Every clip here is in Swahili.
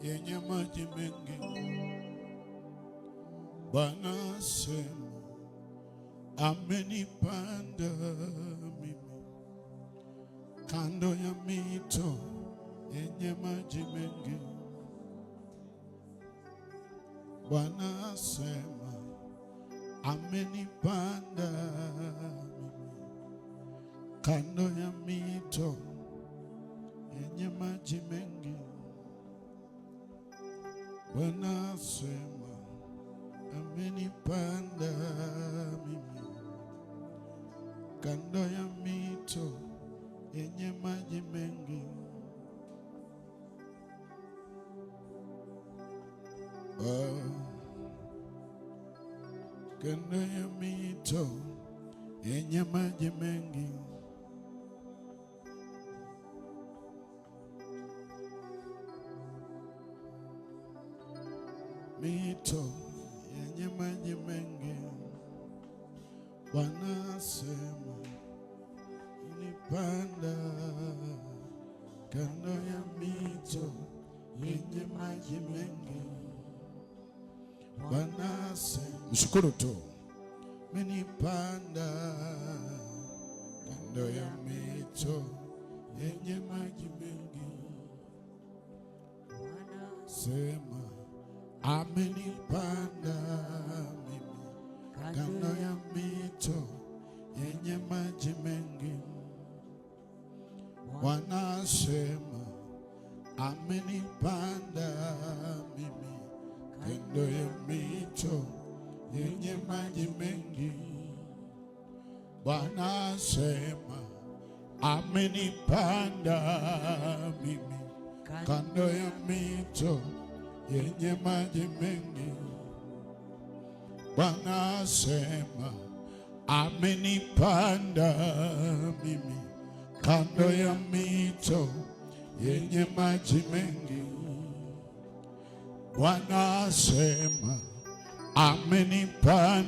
yenye maji mengi. Bwana asema amenipanda mimi kando ya mito yenye maji mengi. Bwana asema amenipanda mimi kando ya mito yenye maji mengi. Bwana asema amenipanda mimi kando ya mito yenye maji mengi. Kando ya mito yenye maji mengi. Mito yenye maji mengi. Bwana asema nipanda kando ya mito yenye maji mengi. Bwana asema, mshukuru tu, menipanda kando ya mito yenye maji mengi. Bwana asema amenipanda mimi kando ya mito yenye maji mengi. Bwana asema amenipanda mimi kando ya mito yenye maji mengi. Bwana asema amenipanda mimi kando ya mito yenye maji mengi. Bwana asema amenipanda mimi kando ya mito yenye maji mengi. Bwana asema amenipanda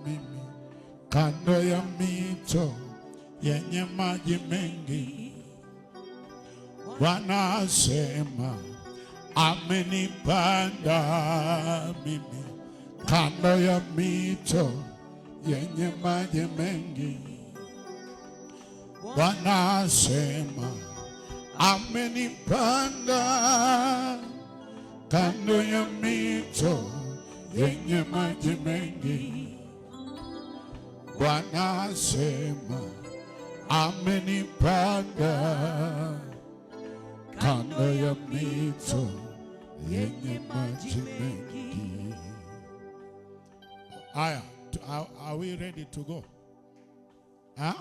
mimi kando ya mito yenye maji mengi. Bwana asema amenipanda mimi kando ya mito yenye maji mengi. Bwana asema amenipanda kando ya mito yenye maji mengi. Bwana asema amenipanda kando ya mito yenye maji mengi. Aya, are we ready to go? Huh?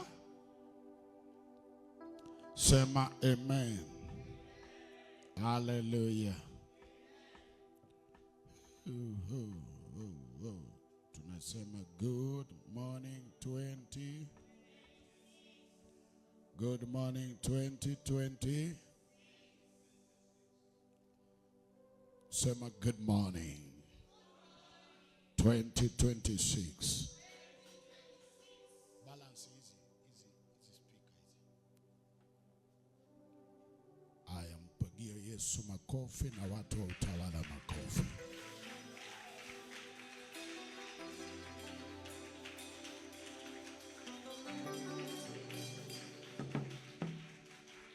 Sema amen. Hallelujah. Tunasema good morning 20. Good morning 2020. Sema good morning 2026. Balance easy speaker. Aya, mpigie Yesu makofi na watu wa utawala makofi.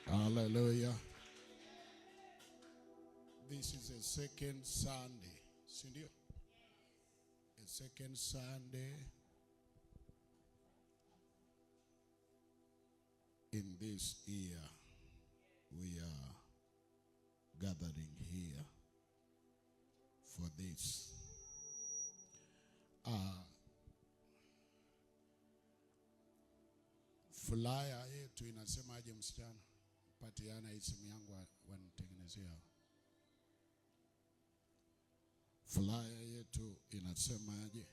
Hallelujah. This is a second Sunday. Sindio? A second Sunday in this year. We are gathering here for this. Flyer yetu inasemaje msichana? Patiana hii simu yangu wanitengenezea. Flyer yetu inasemaje?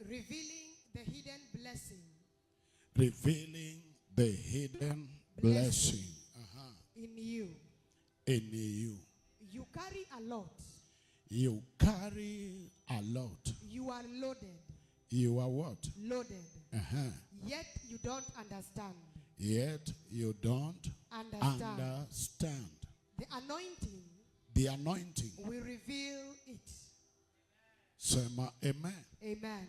Revealing the hidden blessing. Revealing the hidden blessing. In you. In you. You carry a lot. You carry a lot. You are loaded. You are what? Loaded. Uh-huh. Yet you don't understand. yet you don't understand. The anointing will reveal it. Sema amen. Amen.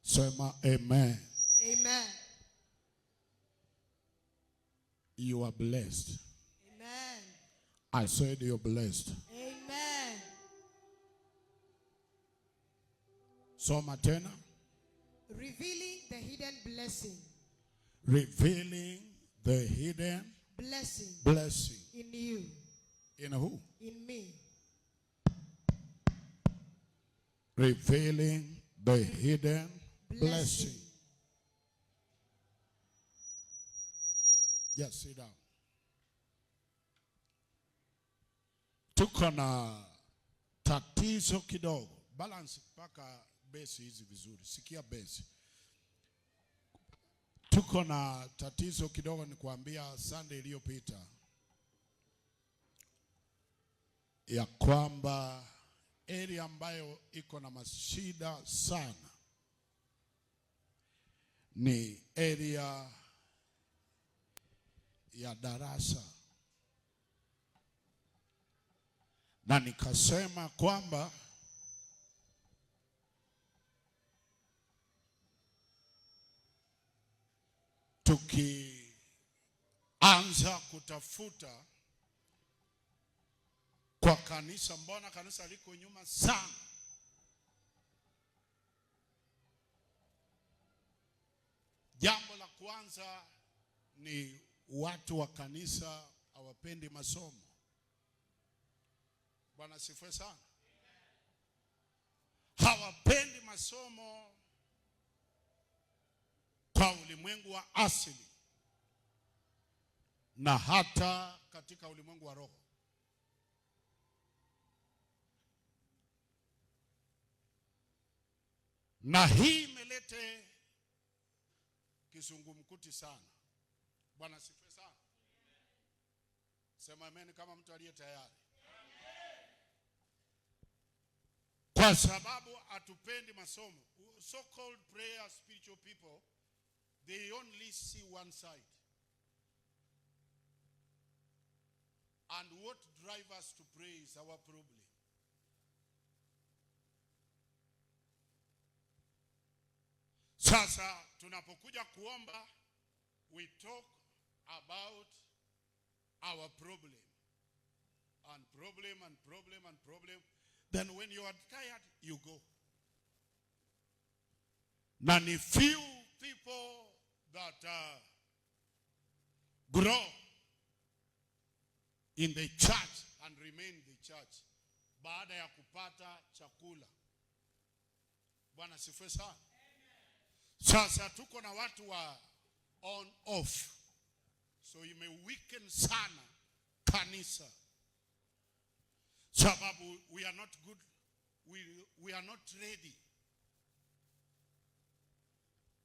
Sema amen. Amen. You are blessed. Amen. I said you're blessed. Amen. Soma tena. Revealing the hidden blessing. Revealing the hidden blessing. In you. In who? In me. Revealing the hidden blessing. Just sit down. Tuko na tatizo kidogo. Balance paka base hizi vizuri. Sikia base. Tuko na tatizo kidogo, ni kuambia Sunday iliyopita ya kwamba area ambayo iko na mashida sana ni area ya darasa, na nikasema kwamba tukianza kutafuta kwa kanisa, mbona kanisa liko nyuma sana, jambo la kwanza ni watu wa kanisa hawapendi masomo. Bwana sifiwe sana. Hawapendi masomo kwa ulimwengu wa asili na hata katika ulimwengu wa roho. Na hii imelete kizungumkuti sana. Bwana sifiwe sana. Sema amen kama mtu aliye tayari. Kwa sababu hatupendi masomo. So called prayer spiritual people, they only see one side. And what drives us to pray is our problem. Sasa tunapokuja kuomba, we talk about our problem. And problem and problem and problem. Then when you are tired, you go. Na ni few people that grow in the church and remain in the church baada ya kupata chakula. Bwana sifiwe sana. Sasa tuko na watu wa on off. So imeweaken sana kanisa. Sababu we are not good. We are not ready.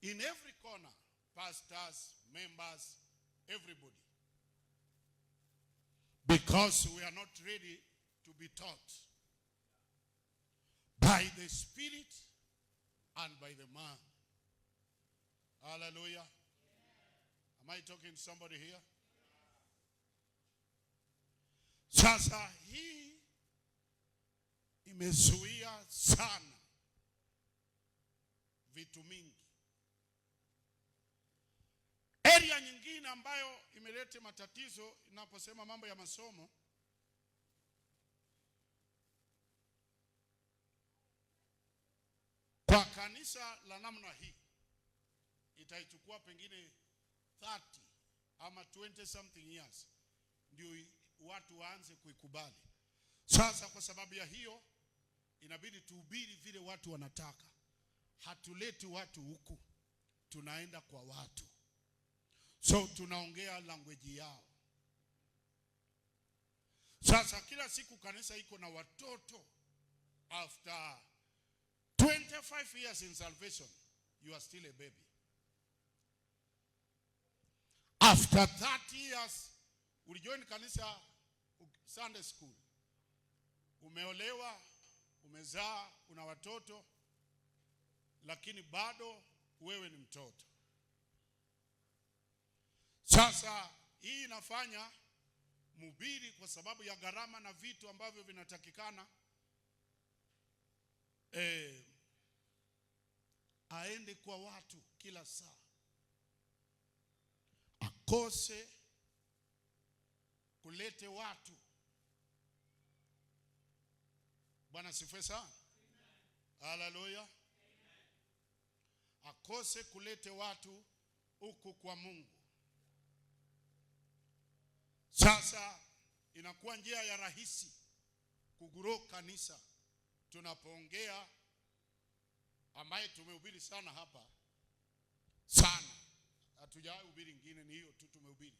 In every corner, pastors, members, everybody. Because we are not ready to be taught by the Spirit and by the man. Hallelujah. Am I talking to somebody here? Sasa hii imezuia sana vitu mingi. Area nyingine ambayo imeleta matatizo inaposema mambo ya masomo, kwa kanisa la namna hii itaichukua pengine 30 ama 20 something years ndio watu waanze kuikubali. Sasa kwa sababu ya hiyo inabidi tuhubiri vile watu wanataka. Hatuleti watu huku, tunaenda kwa watu. So tunaongea language yao. Sasa kila siku kanisa iko na watoto. After 25 years in salvation, you are still a baby. After 30 years, ulijoin kanisa Sunday school. Umeolewa, umezaa, una watoto, lakini bado wewe ni mtoto. Sasa hii inafanya mhubiri, kwa sababu ya gharama na vitu ambavyo vinatakikana, aende kwa watu kila saa, akose kulete watu. Bwana sifiwe sana. Haleluya. Akose kulete watu huku kwa Mungu. Sasa inakuwa njia ya rahisi kugrow kanisa. Tunapoongea ambaye tumehubiri sana hapa sana, hatujahubiri ingine, ni hiyo tu tumehubiri.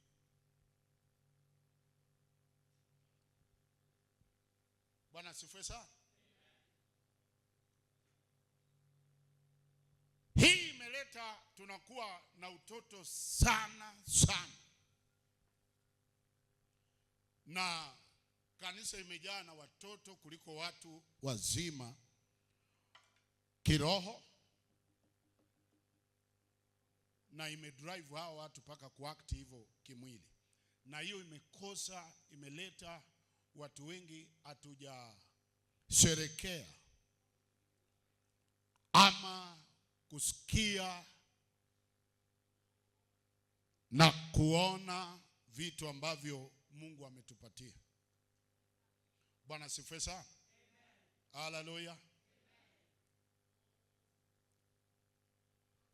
Bwana sifiwe sana. Hii imeleta tunakuwa na utoto sana sana, na kanisa imejaa na watoto kuliko watu wazima kiroho, na imedrive hao watu paka kuact hivyo kimwili. Na hiyo imeleta watu wengi hatujasherekea ama kusikia na kuona vitu ambavyo Mungu ametupatia. Bwana sifiwe sana. Haleluya.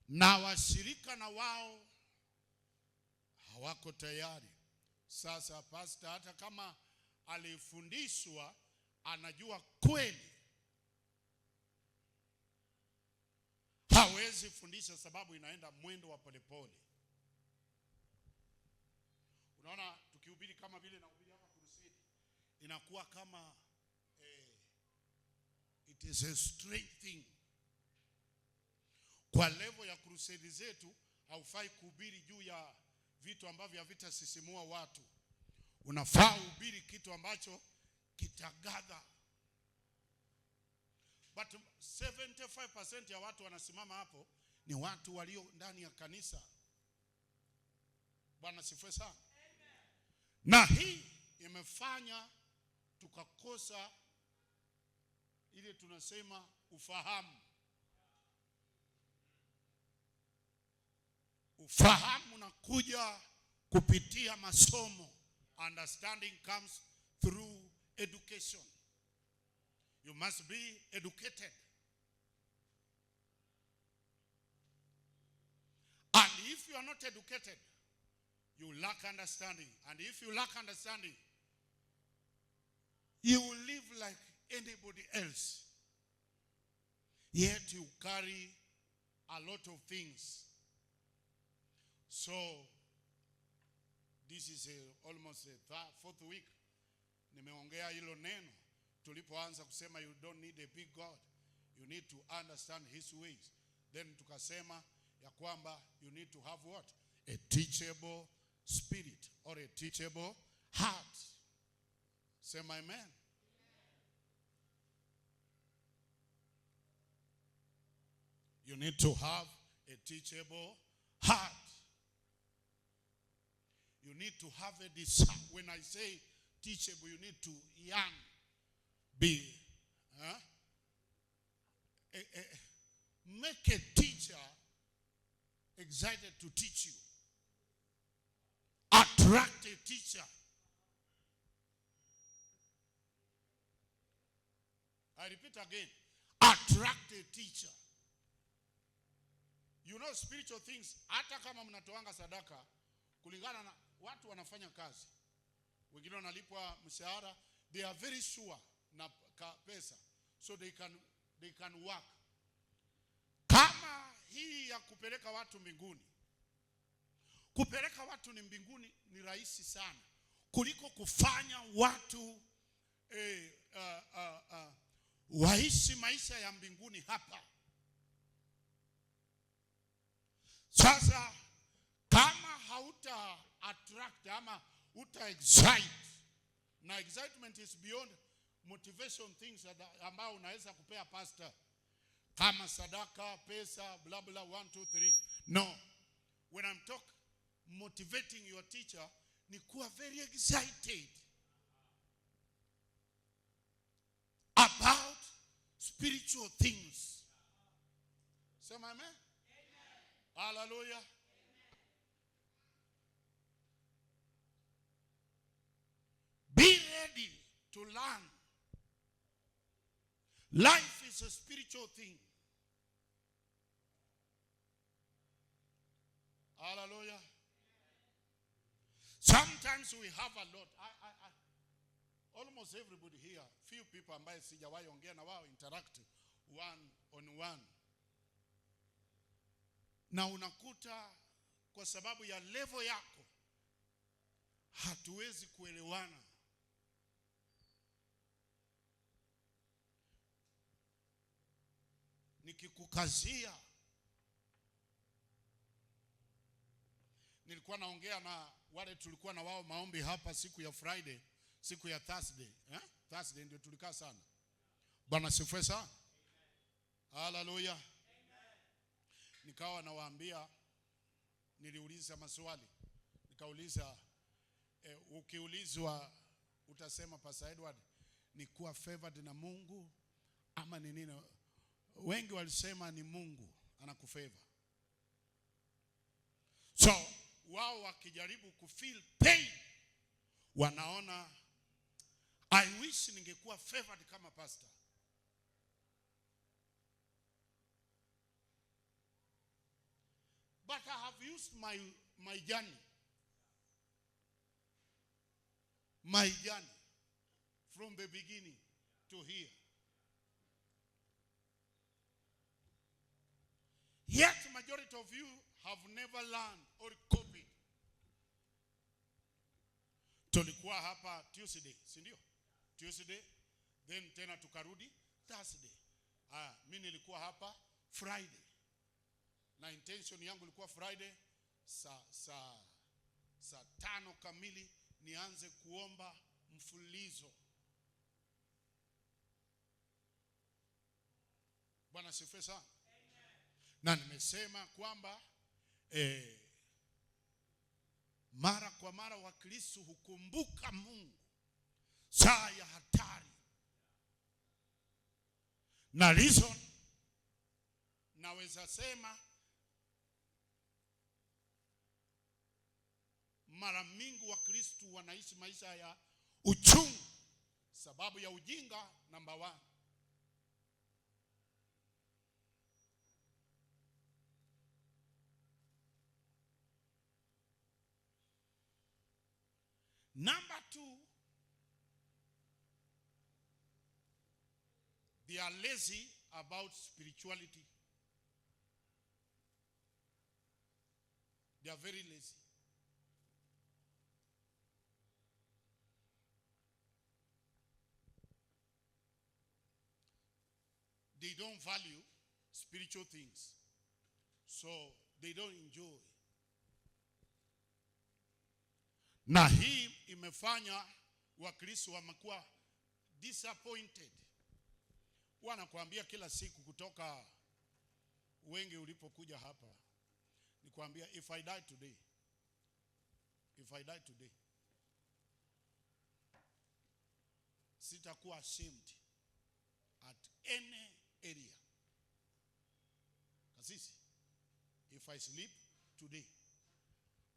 Na washirika na wao hawako tayari. Sasa pastor hata kama alifundishwa, anajua kweli, hawezi fundisha sababu inaenda mwendo wa polepole. Unaona, tukihubiri kama vile nahubiri hapa crusade, inakuwa kama it is a strange thing. Kwa level ya crusade zetu, haufai kuhubiri juu ya vitu ambavyo havitasisimua watu. Unafaa uhubiri kitu ambacho kitagadha. But 75% ya watu wanasimama hapo ni watu walio ndani ya kanisa. Bwana sifiwe sana. Na hii imefanya tukakosa ile tunasema ufahamu. Ufahamu unakuja kupitia masomo. Understanding comes through education. You must be educated. And if you are not educated, you lack understanding. And if you lack understanding, you will live like anybody else. Yet you carry a lot of things. So, this is almost the fourth week. Nimeongea hilo neno. Tulipoanza kusema you don't need a big God. You need to understand his ways. Then tukasema ya kwamba you need to have what? A teachable spirit or a teachable heart. Sema amen. You need to have a teachable heart. You need to have a desire. When I say teachable, you need to yearn. Make a teacher excited to teach you. Attract a teacher. I repeat again. Attract a teacher. You know spiritual things, hata kama mnatoanga sadaka, kulingana na watu wanafanya kazi. Wengine wanalipwa mshahara, they are very sure na pesa. So they can work. Kama hii ya kupeleka watu mbinguni. Kupeleka watu ni mbinguni ni rahisi sana kuliko kufanya watu waishi maisha ya mbinguni hapa. Sasa kama hauta attract ama uta excite, na excitement is beyond motivation things ambao unaweza kupea pastor. kama sadaka, pesa, blah blah 1 2 3. No. When I'm motivating your teacher, ni kuwa very excited about spiritual things. Sema amen. Hallelujah. Amen. Be ready to learn. Life is a spiritual thing. Hallelujah. Sometimes we have a lot. Almost everybody here, few people ambaye sijawahi ongea na wao interact one on one. Na unakuta kwa sababu ya level yako hatuwezi kuelewana. Nikikukazia, nilikuwa naongea na wale tulikuwa na wao maombi hapa siku ya Friday, siku ya Thursday, Thursday ndio tulikaa sana. Bwana sifiwe sana. Hallelujah. Nikawa nawaambia, niliuliza maswali. Nikauliza, ukiulizwa utasema Pastor Edward, ni kuwa favored na Mungu ama ni nini? Wengi walisema ni Mungu anakufavor. So wao wakijaribu kufeel pain, wanaona I wish ningekuwa favored kama pastor. But I have used my journey. My journey from the beginning to here. Yet majority of you have never learned or copied. Tulikuwa hapa Tuesday, si ndio? Tuesday, then tena tukarudi Thursday. Mimi nilikuwa hapa Friday. Na intention yangu ilikuwa Friday saa 5 kamili nianze kuomba mfululizo. Bwana sifiwe sana. Na nimesema kwamba mara kwa mara Wakristo hukumbuka Mungu saa ya hatari. Na reason naweza sema mara mingi Wakristo wanaishi maisha ya uchungu sababu ya ujinga. Number 1. Number 2, they are lazy about spirituality. They are very lazy. They don't value spiritual things, so they don't enjoy. Na hii imefanya Wakristo wamekuwa disappointed. Wanakuambia kila siku kutoka wengi ulipokuja hapa, nikwambia if I die today, sitakuwa ashamed at any area. Kasisi, if I sleep today,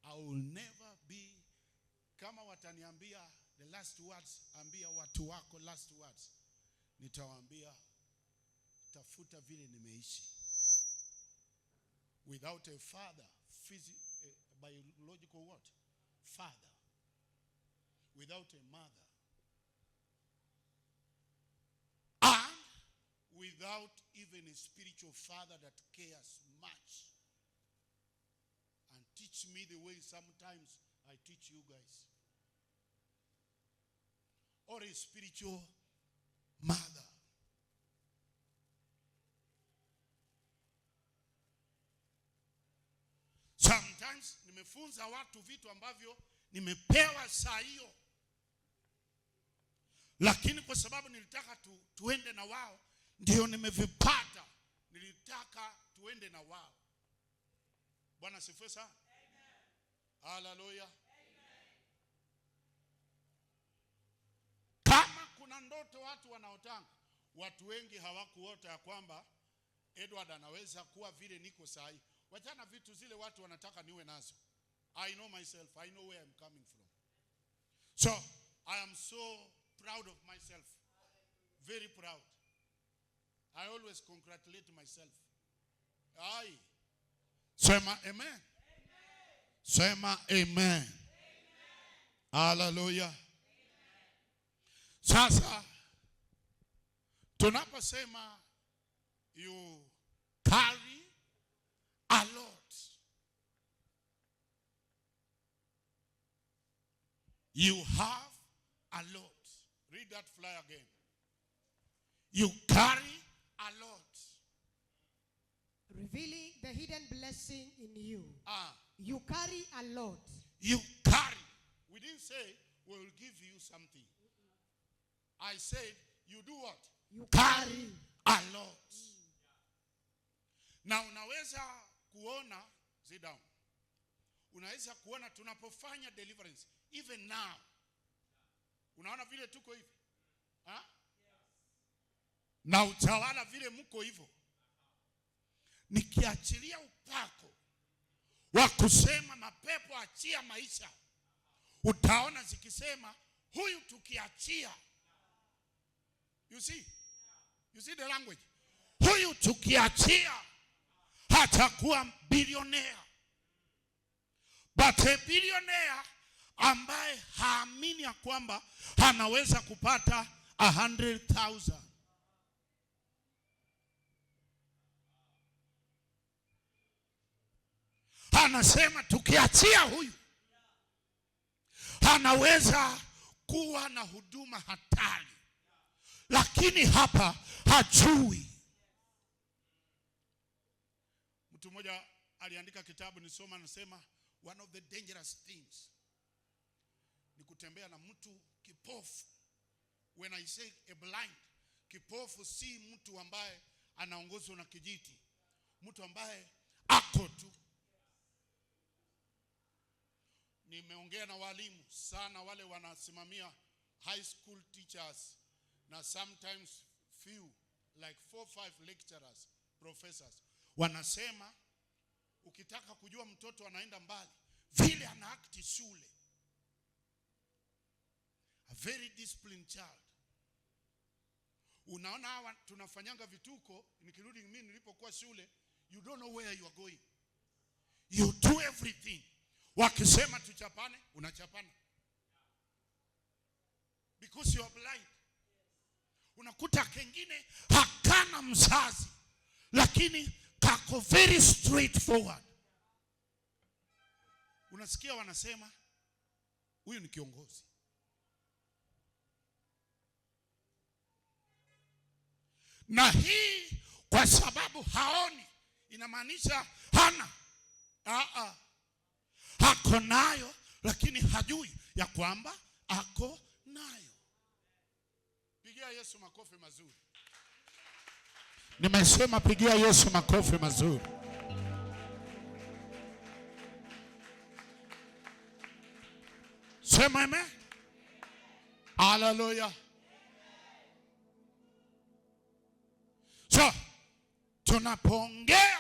I will never be. Kama wataniambia the last words, ambia watu wako last words, nitawaambia tafuta vile nimeishi. Without a father, biological what? Father. Without a mother. And without even a spiritual father that cares much and teach me the way sometimes I teach you guys. Or a spiritual mother. Sometimes nimefunza watu vitu ambavyo nimepewa saa hiyo, lakini kwa sababu nilitaka tuende na wao, ndio nimevipata. nilitaka tuende na wao. Bwana sifiwe sana. Haleluya. Kama kuna ndoto watu wanaotanga, watu wengi hawakuota ya kwamba Edward anaweza kuwa vile niko sahi. Wachana vitu zile watu wanataka niwe nazo. I know myself. I know where I'm coming from. So, I am so proud of myself. Very proud. I always congratulate myself. Aye. Sema amen. Sema amen. Hallelujah. Sasa tunaposema you carry a lot, you have a lot. Read that fly again. You carry a lot. Revealing the hidden blessing in you. You carry a lot. You carry. We didn't say we will give you something. I said you do what? You carry a lot. Na unaweza kuona, sit down. Unaweza kuona tunapofanya deliverance even now. Unaona vile tuko hivi? Ha? Na utawala vile mko hivyo. Nikiachilia upako wa kusema mapepo achia maisha, utaona zikisema huyu tukiachia. You see? You see the language? Huyu tukiachia hatakuwa billionaire. But a billionaire ambaye haamini ya kwamba anaweza kupata 100,000. Anasema tukiachia huyu anaweza kuwa na huduma hatari. Lakini hapa hajui. Mtu mmoja aliandika kitabu nisoma, anasema one of the dangerous things ni kutembea na mtu kipofu. When I say a blind, kipofu si mtu ambaye anaongozwa na kijiti. Mtu ambaye ako tu. Nimeongea na walimu sana, wale wanasimamia high school teachers na sometimes few like 4-5 lecturers, professors. Wanasema ukitaka kujua mtoto anaenda mbali, vile ana act shule. A very disciplined child. Unaona hawa tunafanyanga vituko, nikirudi mimi nilipokuwa shule, you don't know where you are going. You do everything. Wakisema tuchapane, unachapana. Because you are blind. Unakuta kengine hakana mzazi, lakini kako very straightforward. Unasikia wanasema huyu ni kiongozi. Na hii kwa sababu haoni inamaanisha hana. Ako nayo lakini hajui ya kwamba ako nayo. Pigia Yesu makofi mazuri. Nimesema pigia Yesu makofi mazuri. Sema amen. Hallelujah. So, tunapoongea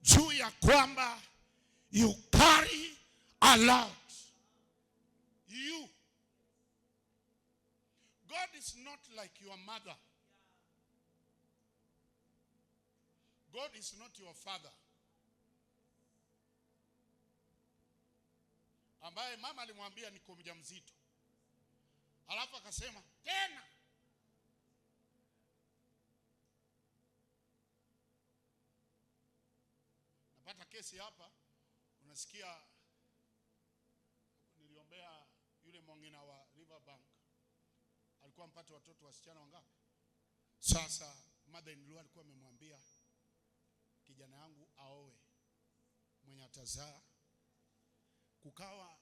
juu ya kwamba you carry a lot. You. God is not like your mother. God is not your father. Ambaye mama alimwambia niko mjamzito. Alafu akasema tena. Napata kesi hapa, unasikia niliombea yule Mongina wa Riverbank. Alikuwa mpata watoto wasichana wangapi? Sasa mother in law alikuwa amemwambia kijana yangu aoe mwenye atazaa. Kukawa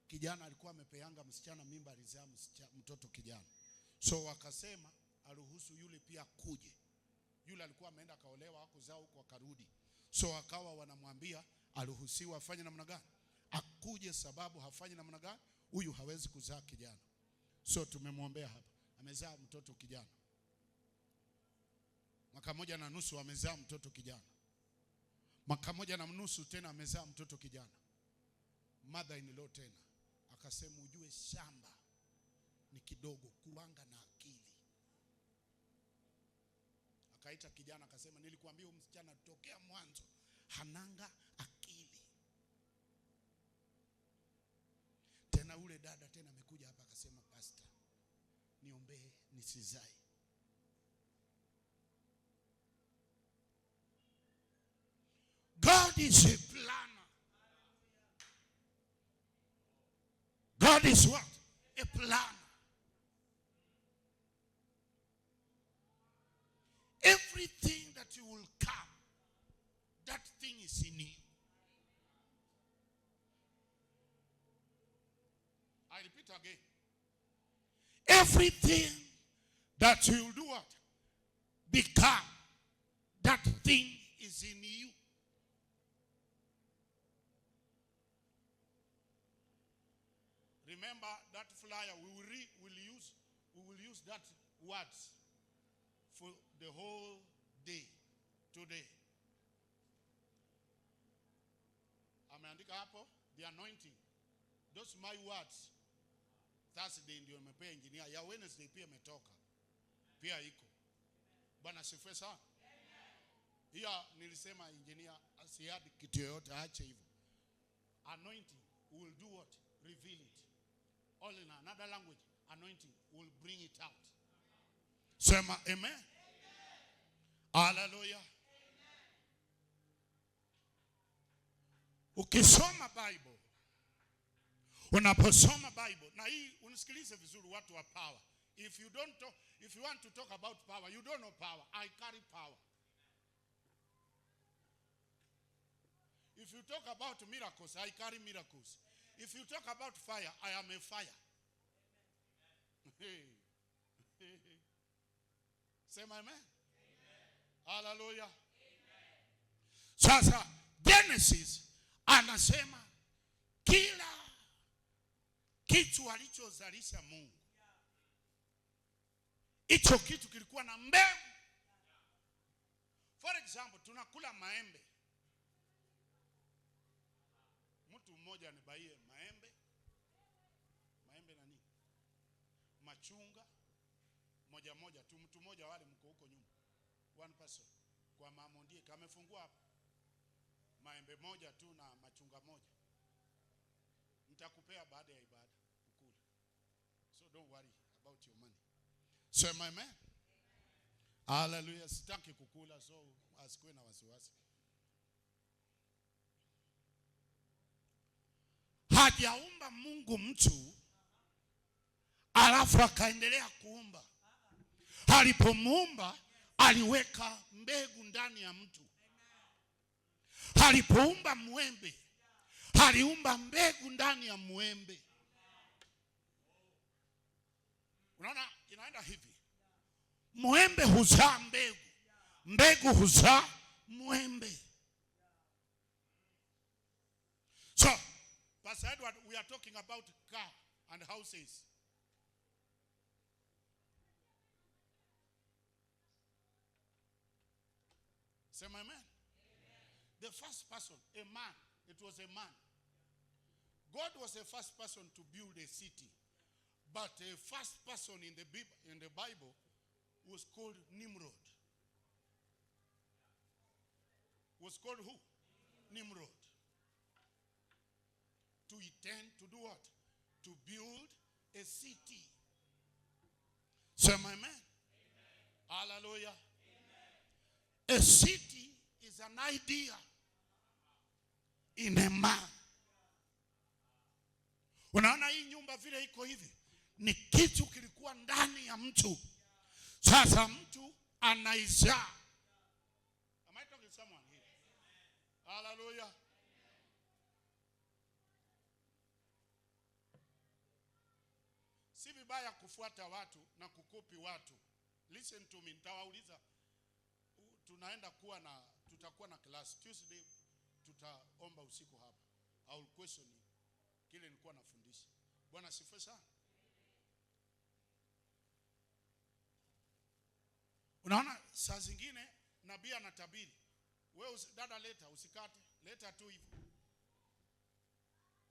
kijana alikuwa amepeanga msichana mimba, alizaa mtoto kijana. So wakasema aruhusu yule pia kuje. Yule alikuwa ameenda kaolewa, hakuzaa huko, akarudi. So akawa wanamwambia aruhusiwa afanye namna gani? Akuje, sababu hafanyi namna gani? Huyu hawezi kuzaa kijana. So tumemwombea hapa. Amezaa mtoto kijana. 1.5 mwaka amezaa mtoto kijana. 1.5 mwaka tena amezaa mtoto kijana. Mother in law tena akasema, ujue shamba ni kidogo, kuanga na akili. Akaita kijana akasema, nilikuambia huyu msichana tokea mwanzo hananga akili. Tena ule dada tena amekuja hapa akasema, pastor, niombee nisizae. God is a planner. God is what? A planner. Everything that you will come, that thing is in you. I repeat again. Everything that you will do what? Become, that thing is in you. Remember that flyer, we will use that words for the whole day today. Ameandika hapo the anointing. Those my words. Thursday ndio nimepea engineer. Ya Wednesday pia imetoka. Pia iko. Bwana sifiwe sana. Hiyo nilisema engineer asiadi kitu yoyote, aache hivyo. Anointing will do what? Reveal it. All in another language, anointing will bring it out. Sema amen. Hallelujah. Ukisoma Bible, unaposoma Bible, na hii unisikilize vizuri watu wa power. If you want to talk about power, you don't know power. I carry power. If you talk about miracles, I carry miracles. If you talk about fire, I am a fire. Say my amen. Hallelujah. Sasa Genesis anasema kila kitu alichozalisha Mungu, hicho kitu kilikuwa na mbegu. For example, tunakula maembe. Mtu mmoja anibaie maembe na nini? Machunga moja tu, mtu mmoja wale mko huko nyuma. One person kwa mama ndiye kamefungua hapa. Maembe moja tu na machunga moja. Nitakupea baada ya ibada ukule. So don't worry about your money. So my man. Hallelujah. Sitaki kukula, so asikuwe na wasiwasi. Hajaumba Mungu mtu alafu akaendelea kuumba. Alipomuumba aliweka mbegu ndani ya mtu. Alipoumba mwembe aliumba mbegu ndani ya mwembe. Unaona inaenda hivi. Mwembe huzaa mbegu, mbegu huzaa mwembe. So Pastor Edward, we are talking about car and houses. Say my man. The first person, a man, it was a man. God was the first person to build a city. But the first person in the Bible was called Nimrod. Was called who? Nimrod. To intend to do what? To build a city. Say my man. Hallelujah. A city is an idea in a man. Unaona hii nyumba vile iko hivi, ni kitu kilikuwa ndani ya mtu. Sasa mtu anaizaa. Am I talking to someone here? Hallelujah. Si vibaya kufuata watu na kukopi watu. Listen to me, nitawauliza. tutakuwa na class Tuesday, tutaomba usiku hapa. I will question kile nilikuwa nafundisha. Bwana sifiwe sana. Unaona saa zingine nabii anatabiri. Wewe dada, leta, usikate, leta tu hivyo.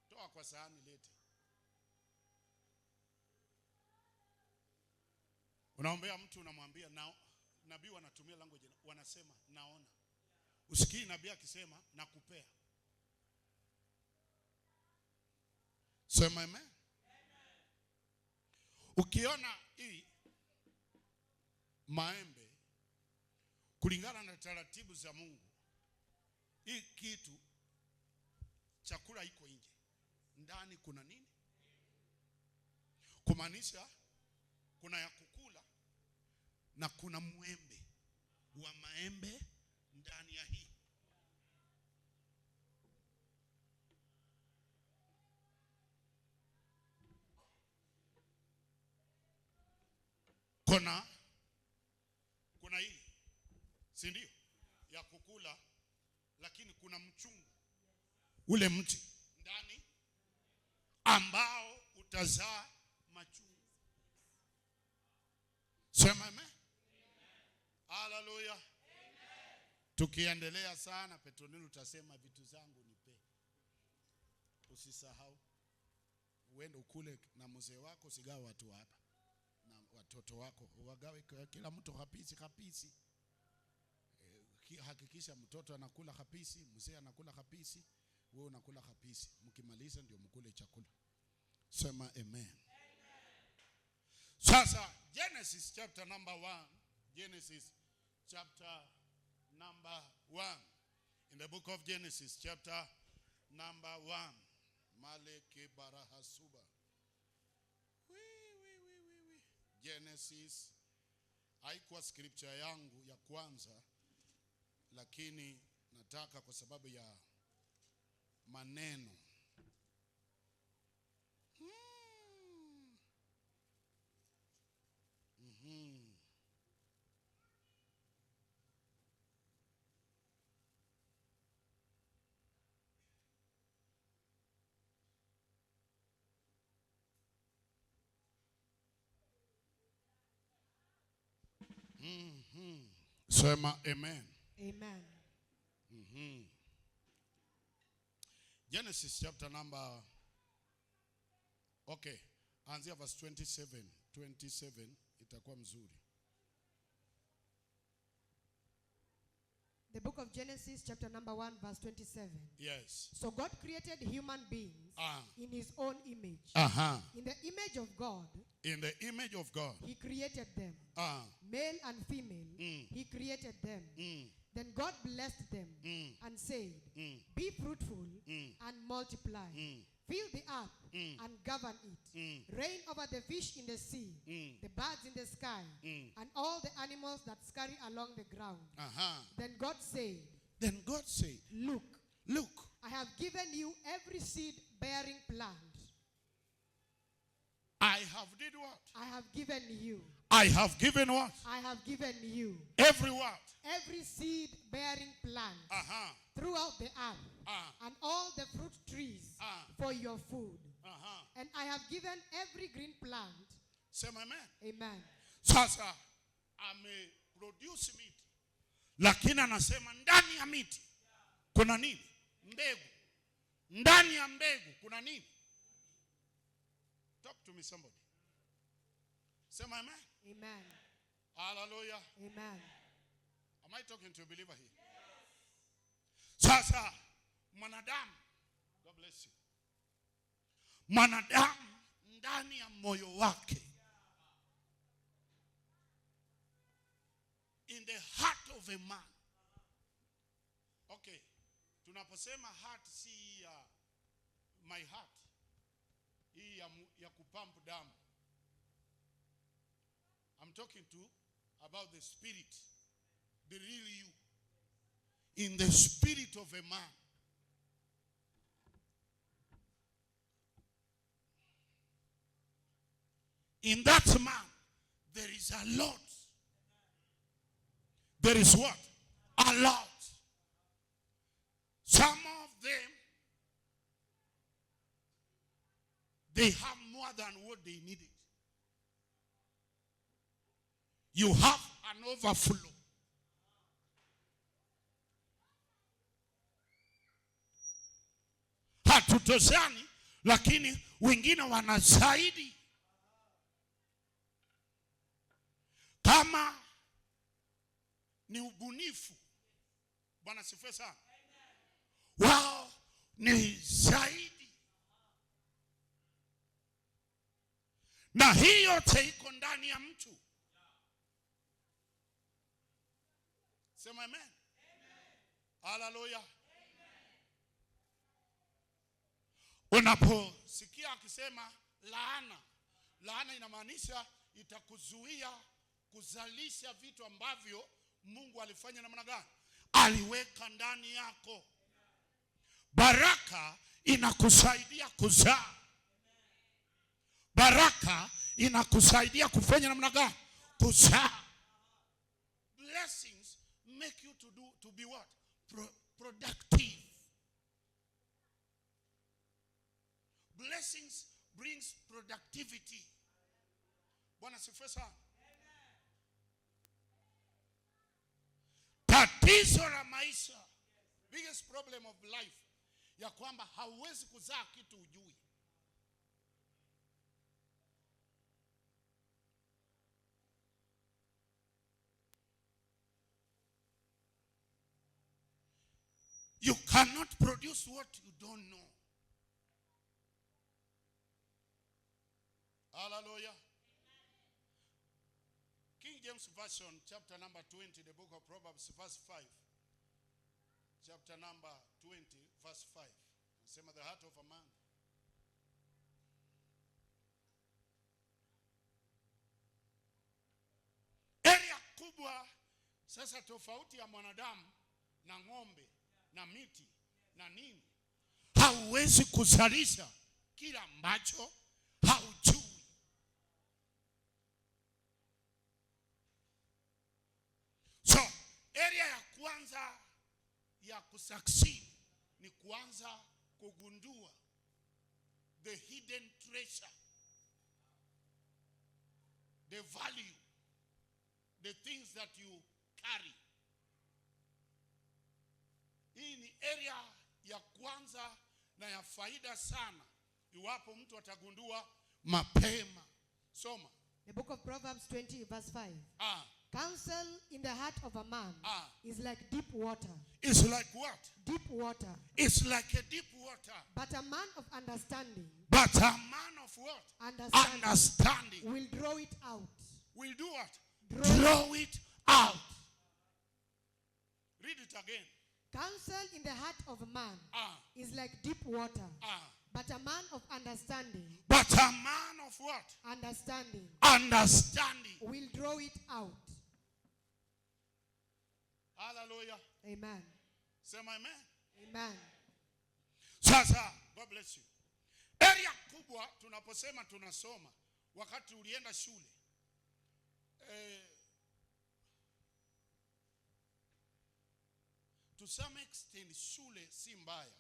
Toa kwa sahani, leta. Unaombea mtu, unamwambia na nabii wanatumia language, wanasema naona. Usikii nabii akisema nakupea. Sema amen. Ukiona hii maembe kulingana na taratibu za Mungu, hii kitu chakula iko nje, ndani kuna nini? Kumaanisha kuna ya kukula na kuna mwembe wa maembe ndani ya hii. Kuna hii, si ndio? Ya kukula, lakini kuna mchungu, ule mti ndani ambao utazaa machungu. Sema amen. Haleluya. Amen. Tukiendelea sana Petronilo utasema vitu zangu nipe. Usisahau. Uende ukule na mzee wako, sigawa watu hapa. Na watoto wako wagawe kila mtu hapisi. Hakikisha mtoto anakula hapisi, mzee anakula hapisi, wewe unakula hapisi. Mkimaliza ndio mkule chakula. Sema amen. Sasa Genesis chapter number 1. Genesis chapter number 1. In the book of Genesis chapter number 1. Maleke barahasuba. Genesis haikuwa scripture yangu ya kwanza, lakini nataka kwa sababu ya maneno. Sema amen. Amen. Genesis chapter number, okay, anzia verse 27 itakuwa mzuri. The book of Genesis chapter number 1 verse 27. Yes. So God created human beings in his own image. In the image of God. In the image of God. He created them. Male and female. He created them. Then God blessed them and said, be fruitful and multiply. Fill the earth and govern it. Reign over the fish in the sea, the birds in the sky, and all the animals that scurry along the ground. Then God said, Look, I have given you every seed-bearing plant. I have did what? I have given you. I have given what? I have given you. Every what? Every seed-bearing plant throughout the earth, and all the fruit trees for your food. And I have given every green plant. Say amen. Amen. Sasa produce miti, lakini anasema ndani ya miti kuna nini? Mbegu. Ndani ya mbegu kuna nini? Talk to me somebody. Say amen. Amen. Hallelujah. Amen. Am I talking to a believer here? Yes. Sasa mwanadamu, God bless you. Mwanadamu ndani ya moyo wake, in the heart of a man. Okay, tunaposema heart si my heart, hii ya kupump damu. I'm talking about the spirit, the real you, in the spirit of a man. In that man, there is a lot. There is what? a lot. Some of them, they have more than what they needed. You have an overflow. Hatutosani, lakini wengine wana zaidi. Kama ni ubunifu, Bwana sifiwe sana, wao ni zaidi. Na hii yote iko ndani ya mtu. Sema amen. Haleluya. Unaposikia akisema laana, laana inamaanisha itakuzuia kuzalisha vitu ambavyo Mungu alifanya namna gani? Aliweka ndani yako. Baraka inakusaidia kuzaa. Baraka inakusaidia kufanya namna gani? Kuzaa. Blessings make you to be what? Productive. Blessings brings productivity. Bwana sifiwe sana. Tatizo la maisha, biggest problem of life, ya kwamba hauwezi kuzaa kitu ujui. You cannot produce what you don't know. Hallelujah. King James Version, chapter number 20, the book of Proverbs, verse 5. Chapter number 20, verse 5. Sema, the heart of a man. Area kubwa sasa tofauti ya mwanadamu na ng'ombe na miti na nini. Hauwezi kuzalisha kila ambacho haujui. So, area ya kwanza ya kusucceed ni kuanza kugundua the hidden treasure, the value, the things that you carry. Hii ni area ya kwanza na ya faida sana iwapo mtu atagundua mapema. Soma. The book of Proverbs 20 verse 5. Counsel in the heart of a man is like deep water. It's like what? Deep water. It's like a deep water. But a man of understanding. But a man of what? Understanding. Will draw it out. Will do what? Draw it out. Read it again. Counsel in the heart of a man is like deep water. But a man of understanding. But a man of what? Understanding. Understanding. Will draw it out. Hallelujah. Amen. Say my amen. Amen. Sasa, God bless you. Area kubwa tunaposema tunasoma wakati ulienda shule. To some extent shule si mbaya.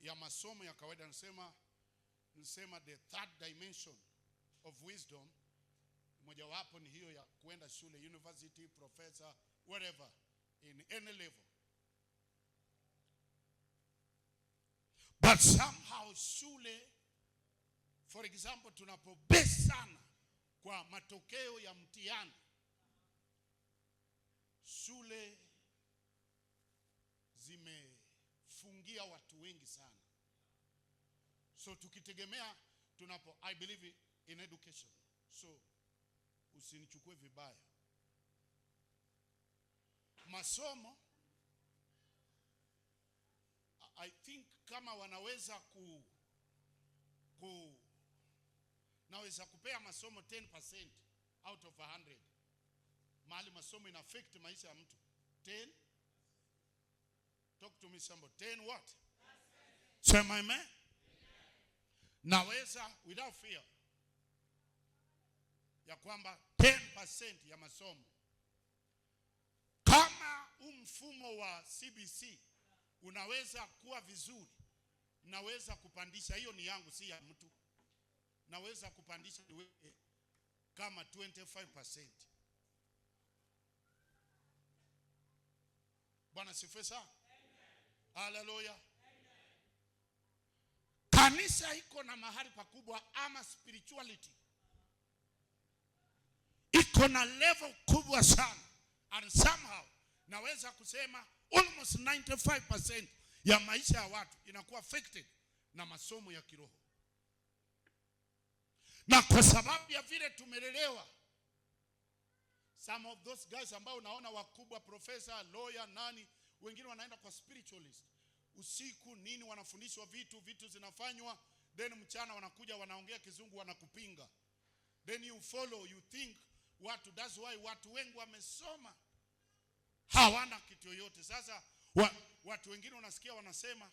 Ya masomo ya kawaida nisema the third dimension of wisdom, mojawapo ni hiyo ya kuenda shule, university, professor, whatever, in any level. But somehow shule, for example, tunapobase sana kwa matokeo ya mtihani, shule zimefungia watu wengi sana. So tukitegemea I believe in education. So usinichukue vibaya. Masomo, I think kama wanaweza naweza kupea masomo 10% out of 100. Mahali masomo ina affect maisha ya mtu. 10. Talk to me somebody. 10 what? Sema amen. Naweza without fear ya kwamba 10% ya masomo kama mfumo wa CBC unaweza kuwa vizuri, naweza kupandisha, hiyo ni yangu si ya mtu, naweza kupandisha kama 25%. Bwana sifiwe sana. Haleluya. Kanisa iko na mahali pakubwa, ama spirituality iko na level kubwa sana, and somehow naweza kusema almost 95% ya maisha ya watu inakuwa affected na masomo ya kiroho. Na kwa sababu ya vile tumelelewa, some of those guys ambao unaona wakubwa, professor, lawyer, nani, wengine wanaenda kwa spiritualist. Usiku nini wanafundishwa vitu zinafanywa, then mchana wanakuja wanaongea kizungu wanakupinga. Then you follow, you think watu, that's why watu wengi wamesoma hawana kitu yoyote. Sasa watu wengine unasikia wanasema,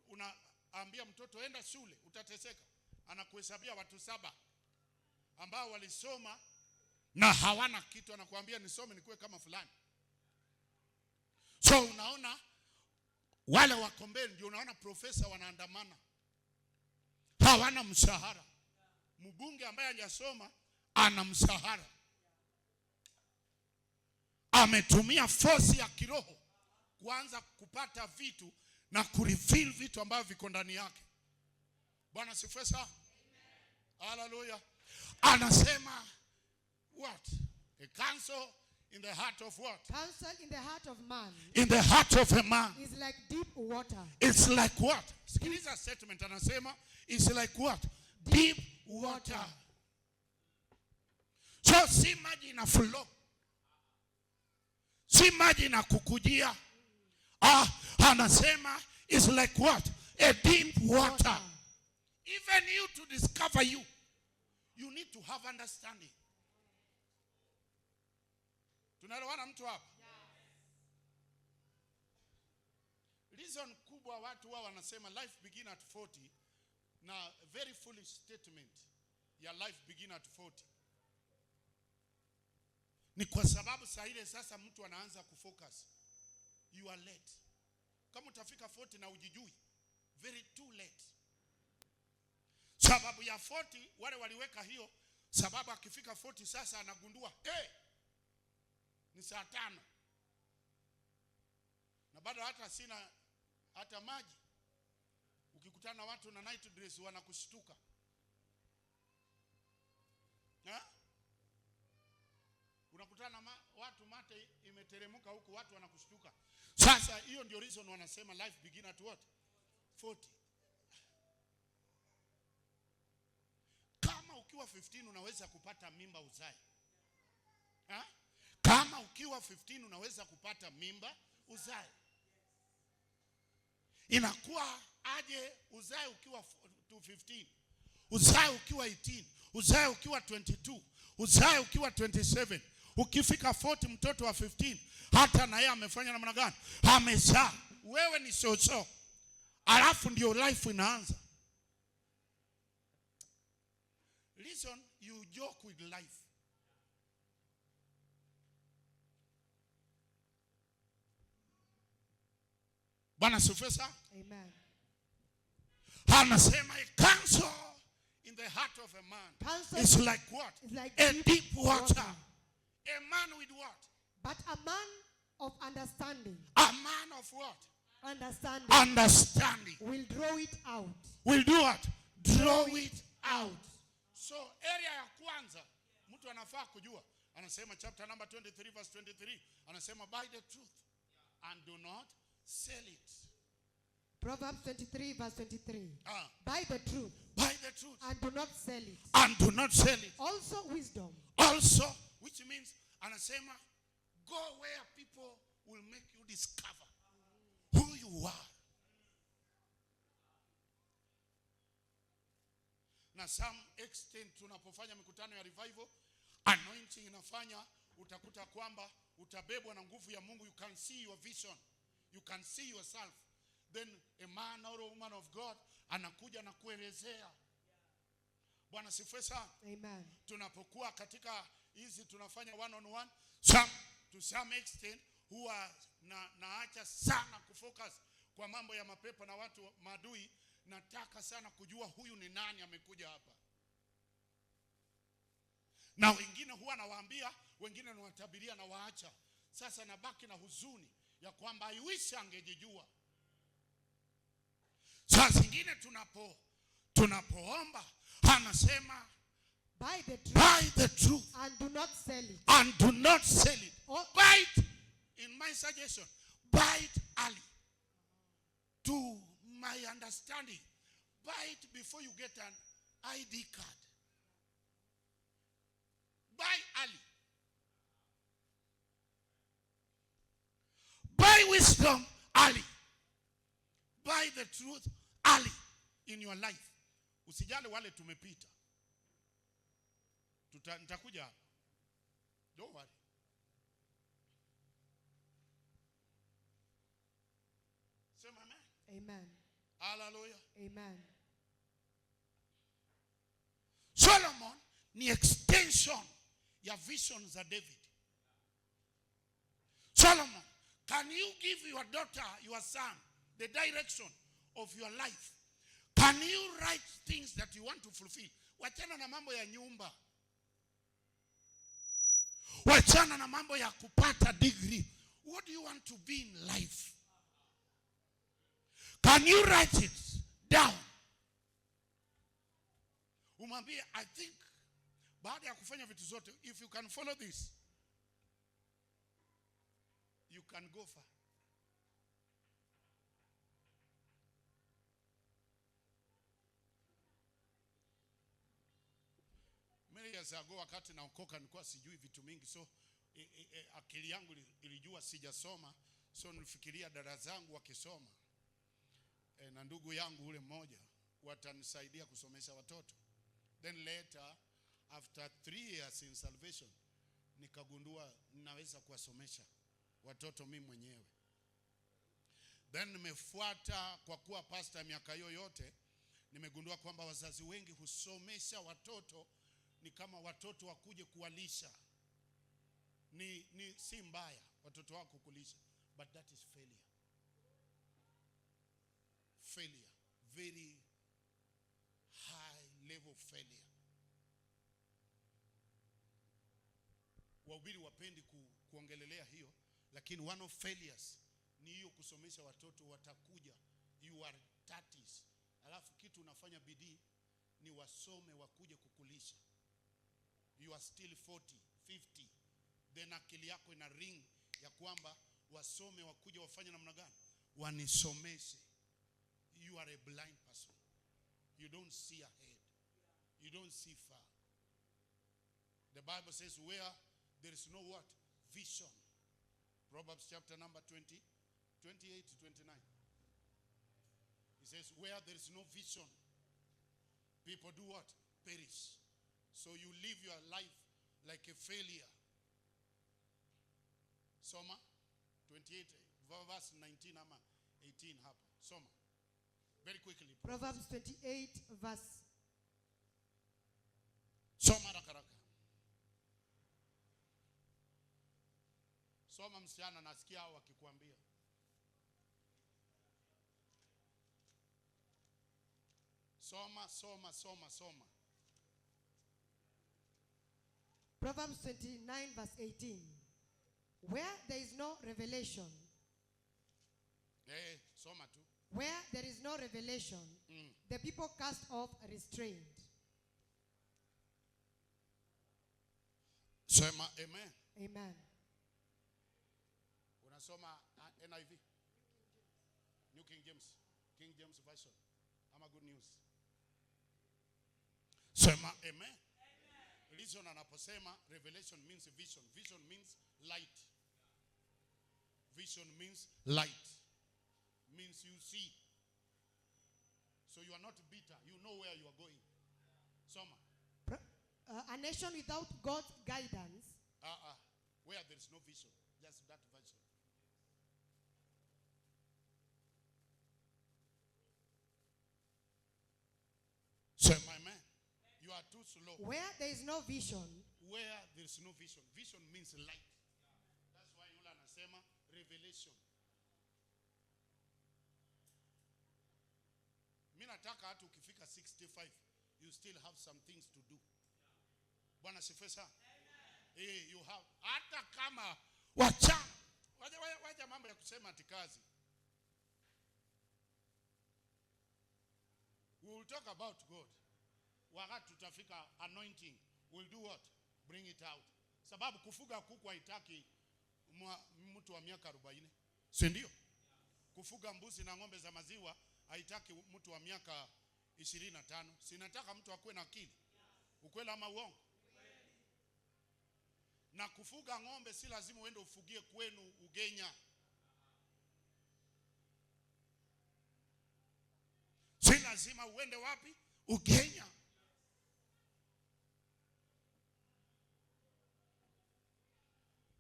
unaambia mtoto enda shule utateseka, anakuhesabia watu 7 ambao walisoma na hawana kitu, anakuambia nisome nikuwe kama fulani. So unaona wale wako mbele, ndio unaona profesa wanaandamana, hawana mshahara. Mbunge ambaye hajasoma ana mshahara, ametumia force ya kiroho kuanza kupata vitu na kureveal vitu ambavyo viko ndani yake. Bwana sifiwe sana. Hallelujah. Anasema what? A counsel in the heart of what? Counsel in the heart of man. In the heart of a man is like deep water. It's like what? Sikiliza statement anasema, it's like what? Deep water. So si maji ina flow, si maji na kukujia. Anasema it's like what? A deep water. Even you, to discover you need to have understanding. Tunaelewana mtu hapa? Reason kubwa watu wao wanasema life begin at 40, na very foolish statement ya life begin at 40. Ni kwa sababu saa ile sasa mtu anaanza kufocus. You are late. Kama utafika 40 na ujijui, very too late. Sababu ya 40 wale waliweka hiyo sababu, akifika 40 sasa anagundua ni saa 5 na bado hata sina hata maji. Ukikutana na watu na night dress wanakushtuka. Unakutana na watu mate imeteremuka huku, watu wanakushtuka. Sasa hiyo ndio reason wanasema life begin at what? 40. Kama ukiwa 15 unaweza kupata mimba uzae. Kama ukiwa 15 unaweza kupata mimba uzae. Inakuwa aje uzae ukiwa 15, uzae ukiwa 18, uzae ukiwa 22, uzae ukiwa 27. Ukifika 40 mtoto wa 15 hata na yeye amefanya namna gani? Amezaa. Wewe ni so. Alafu ndio life inaanza. Listen, you joke with life. Bwana sifiwe sana. Amen. Anasema a counsel in the heart of a man is like what? Like a deep water. A man with what? But a man of understanding. A man of what? Understanding. Understanding. Will draw it out. Will do what? Draw it out. So area ya kwanza mtu anafaa kujua. Anasema chapter number 23 verse 23. Anasema buy the truth and do not sell it. Proverbs 23 verse 23. Buy the truth. Buy the truth. And do not sell it. And do not sell it. Also wisdom. Also, which means anasema go where people will make you discover who you are. Na some extent tunapofanya mikutano ya revival, anointing inafanya utakuta kwamba utabebwa na nguvu ya Mungu. You can see your vision. You can see yourself. Then a man or a woman of God anakuja na kuelezea. Bwana sifiwe sana. Amen. Tunapokuwa katika hizi tunafanya one on one, to some extent huwa naacha sana kufocus kwa mambo ya mapepo na watu maadui. Nataka sana kujua huyu ni nani amekuja hapa. Na wengine huwa nawaambia, wengine nawatabiria na waacha. Sasa nabaki na huzuni ya kwamba I wish angejijua. Saa zingine tunapoomba anasema buy the truth and do not sell it. And do not sell it. Buy it. In my suggestion, buy it early. To my understanding, buy it before you get an ID card. Buy early. Buy wisdom early. Buy the truth early in your life. Usijali wale tumepita. Nitakuja hapa. Don't worry. Sema amen. Amen. Hallelujah. Amen. Solomon ni extension ya vision za David. Solomon, can you give your daughter, your son, the direction of your life? Can you write things that you want to fulfill? Wachana na mambo ya nyumba. Wachana na mambo ya kupata degree. What do you want to be in life? Can you write it down? Umwambie, I think baada ya kufanya vitu zote, if you can follow this, you can go far. Many years ago, wakati naokoka nilikuwa sijui vitu mingi, so akili yangu ilijua sijasoma, so nilifikiria dada zangu wakisoma na ndugu yangu ule mmoja watanisaidia kusomesha watoto. Then later, after 3 years in salvation, nikagundua ninaweza kuwasomesha watoto mimi mwenyewe. Then nimefuata kwa kuwa pastor miaka hiyo yote, nimegundua kwamba wazazi wengi husomesha watoto ni kama watoto wakuje kuwalisha. Ni si mbaya watoto wako kulisha, but that is failure. Failure, very high level failure. Wahubiri wapendi kuongelelea hiyo, lakini one of failures ni hiyo kusomesha watoto watakuja you are 30s, alafu kitu unafanya bidii ni wasome wakuje kukulisha. You are still 40, 50, then akili yako ina ring ya kwamba wasome wakuje wafanye namna gani? Wanisomeshe. You are a blind person. You don't see ahead. You don't see far. The Bible says where there is no what? Vision. Proverbs chapter number 20, 28 to 29. It says where there is no vision, people do what? Perish. So you live your life like a failure. Soma 28 verse 19 ama 18 hapa. Soma. Very quickly. Proverbs 28 verse. Soma rakaraka. Soma msichana, nasikia hao wakikwambia. Soma. Proverbs 29 verse 18. Where there is no revelation. Soma tu. Where there is no revelation, the people cast off restraint. Sema amen. Amen. Unasoma NIV? New King James. King James version. Ama good news. Sema amen. Reason anaposema revelation means vision. Vision means light. Vision means light. Means you see. So you are not bitter. You know where you are going. Soma. A nation without God's guidance. Where there is no vision. Just that version. Sema amen. You are too slow. Where there is no vision. Where there is no vision. Vision means light. generation. Mimi nataka hata ukifika 65 you still have some things to do. Bwana sifiwe sana. You have, hata kama wacha mambo ya kusema ati kazi. We will talk about God. Wakati tutafika anointing, we'll do what? Bring it out. Sababu kufuga kuku haitaki mtu wa miaka 40. Si ndio? Kufuga mbuzi na ng'ombe za maziwa haitaki mtu wa miaka 25. Sinataka mtu akuwe na akili. Ukweli ama uongo? Na kufuga ng'ombe si lazima uende ufugie kwenu Ugenya. Si lazima uende wapi? Ugenya.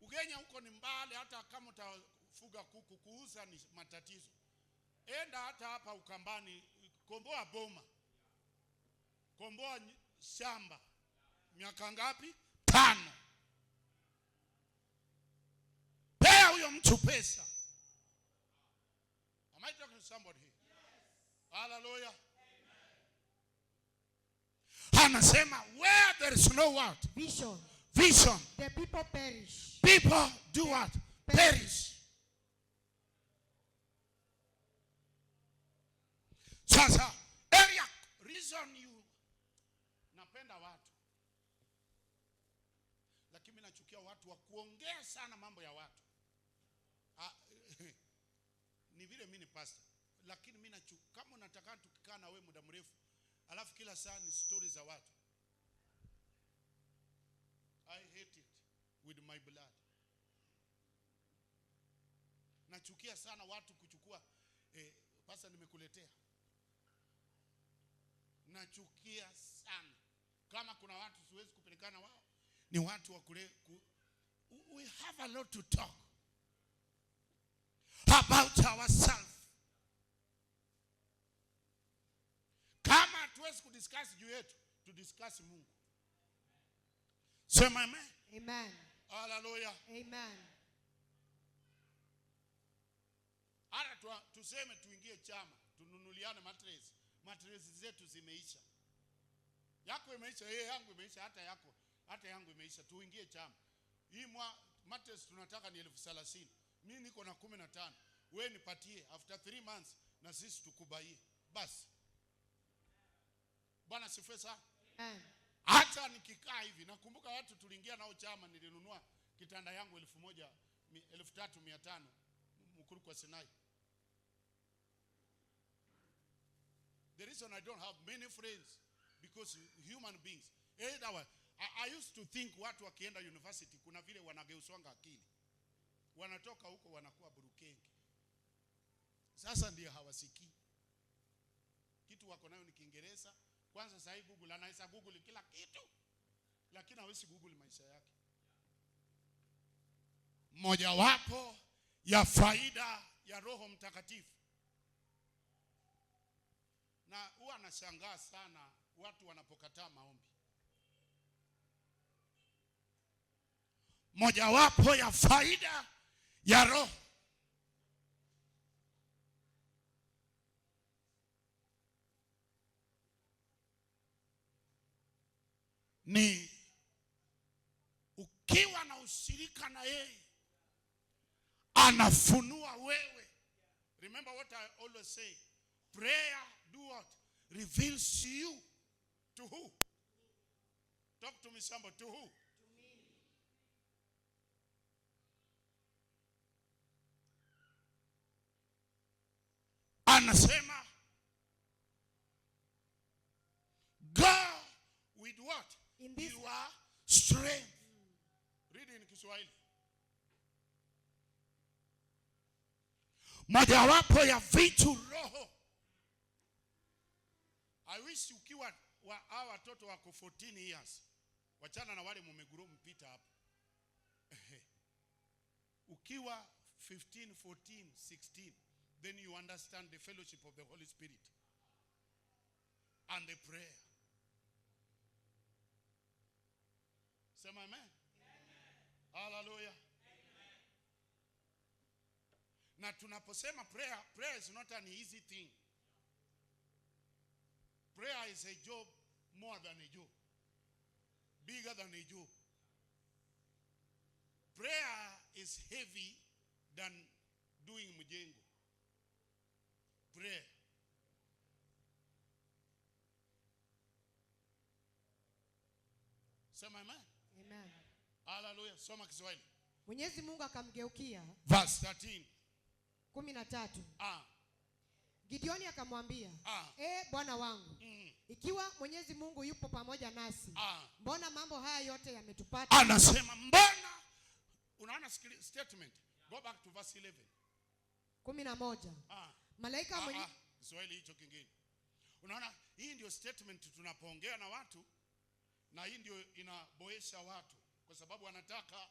Ugenya huko ni mbali, hata kama utafuga kuku kuuza ni matatizo. Enda hata hapa Ukambani, komboa boma. Komboa shamba. Miaka ngapi? 5. Pea huyo mtu pesa. Am I talking to somebody here? Yes. Hallelujah. Anasema where there is no what? Vision. Vision. The people perish. People do what? Perish. Sasa area reason you napenda watu. Lakini nachukia watu wa kuongea sana mambo ya watu. Ni vile mimi ni pastor. Lakini mimi kama unataka tukikaa na wewe muda mrefu, alafu kila saa ni stories za watu. I hate it with my blood. Nachukia sana watu kuchukua pasa nimekuletea. Nachukia sana. Kama kuna watu siwezi kupelekana wao, ni watu wa kule. We have a lot to talk about ourselves. Kama hatuwezi kudiscuss juu yetu, to discuss Mungu. Sema amen. Amen. Hallelujah. Amen. Hata tuseme tuingie chama, tununuliane mattress. Mattress zetu zimeisha. Yako imeisha, yangu imeisha, hata yangu imeisha. Tuingie chama. Hii mattress tunataka ni 30,000. Mimi niko na 15. Wewe nipatie after 3 months na sisi tukubaie. Basi. Bwana sifiwe sana. Amen. Hata nikikaa hivi nakumbuka watu tuliingia nao chama, nilinunua kitanda yangu 1,300 Mkuru kwa Sinai. The reason I don't have many friends because human beings. I used to think watu wakienda university kuna vile wanageuswanga akili. Wanatoka huko wanakuwa burukenge. Sasa ndio hawasikii. Kitu wako nayo ni Kiingereza. Kwanza sasa Google anaweza Google kila kitu. Lakini hawezi Google maisha yake. Moja wapo ya faida ya Roho Mtakatifu. Na huwa nashangaa sana watu wanapokataa maombi. Moja wapo ya faida ya Roho ni ukiwa na ushirika na yeye anafunua wewe. Remember what I always say, prayer do what? Reveals you. To who? Talk to me somebody. To who? To me. Anasema go with what? In this you are strength. Read in Kiswahili. Mojawapo ya vitu Roho. I wish ukiwa hawa watoto wako 14 years. Wachana na wale mumeguru mpita hapo. Ukiwa 15, 14, 16, then you understand the fellowship of the Holy Spirit and the prayer. Say amen. Amen. Hallelujah. Amen. Na tunaposema prayer is not an easy thing. Prayer is a job more than a job. Bigger than a job. Prayer is heavy than doing mjengo. Prayer. Sema amen. Amen. Hallelujah. Soma Kiswahili. Mwenyezi Mungu akamgeukia. Verse 13. 13. Gideoni akamwambia, Bwana wangu, ikiwa Mwenyezi Mungu yupo pamoja nasi, mbona mambo haya yote yametupata? Anasema mbona, unaona statement. Go back to verse 11. 11. Malaika mwenye Kiswahili hicho kingine. Unaona, hii ndio statement tunapoongea na watu, na hii ndio inaboesha watu kwa sababu wanataka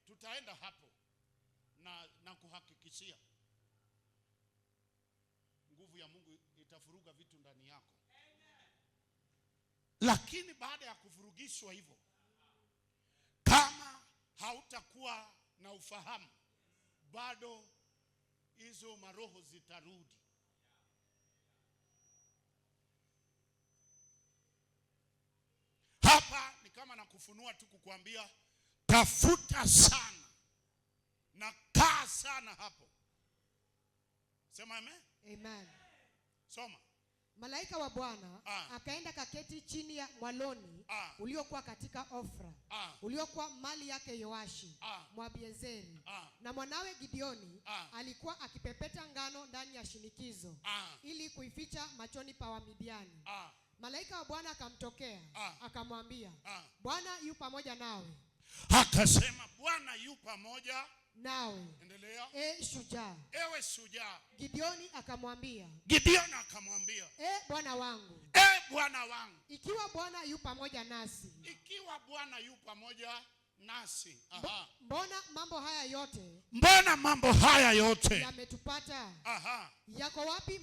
tutaenda hapo na kuhakikishia nguvu ya Mungu itafuruga vitu ndani yako. Amen. Lakini baada ya kuvurugishwa hivyo, kama hautakuwa na ufahamu, bado hizo maroho zitarudi. Hapa ni kama nakufunua tu kukuambia tafuta sana na kaa sana hapo. Sema amen. Amen. Soma. Malaika wa Bwana akaenda kaketi chini ya mwaloni uliokuwa katika Ofra, uliokuwa mali yake Yoashi Mwabiezeri. Na mwanawe Gideoni alikuwa akipepeta ngano ndani ya shinikizo ili kuificha machoni pa Wamidiani. Malaika wa Bwana akamtokea akamwambia, Bwana yu pamoja nawe. Akasema Bwana yu pamoja nawe. Endelea. Shujaa. Ewe shujaa. Gideoni akamwambia, Bwana wangu, Bwana wangu, ikiwa Bwana yu pamoja nasi. Mbona mambo haya yote yametupata? Yako wapi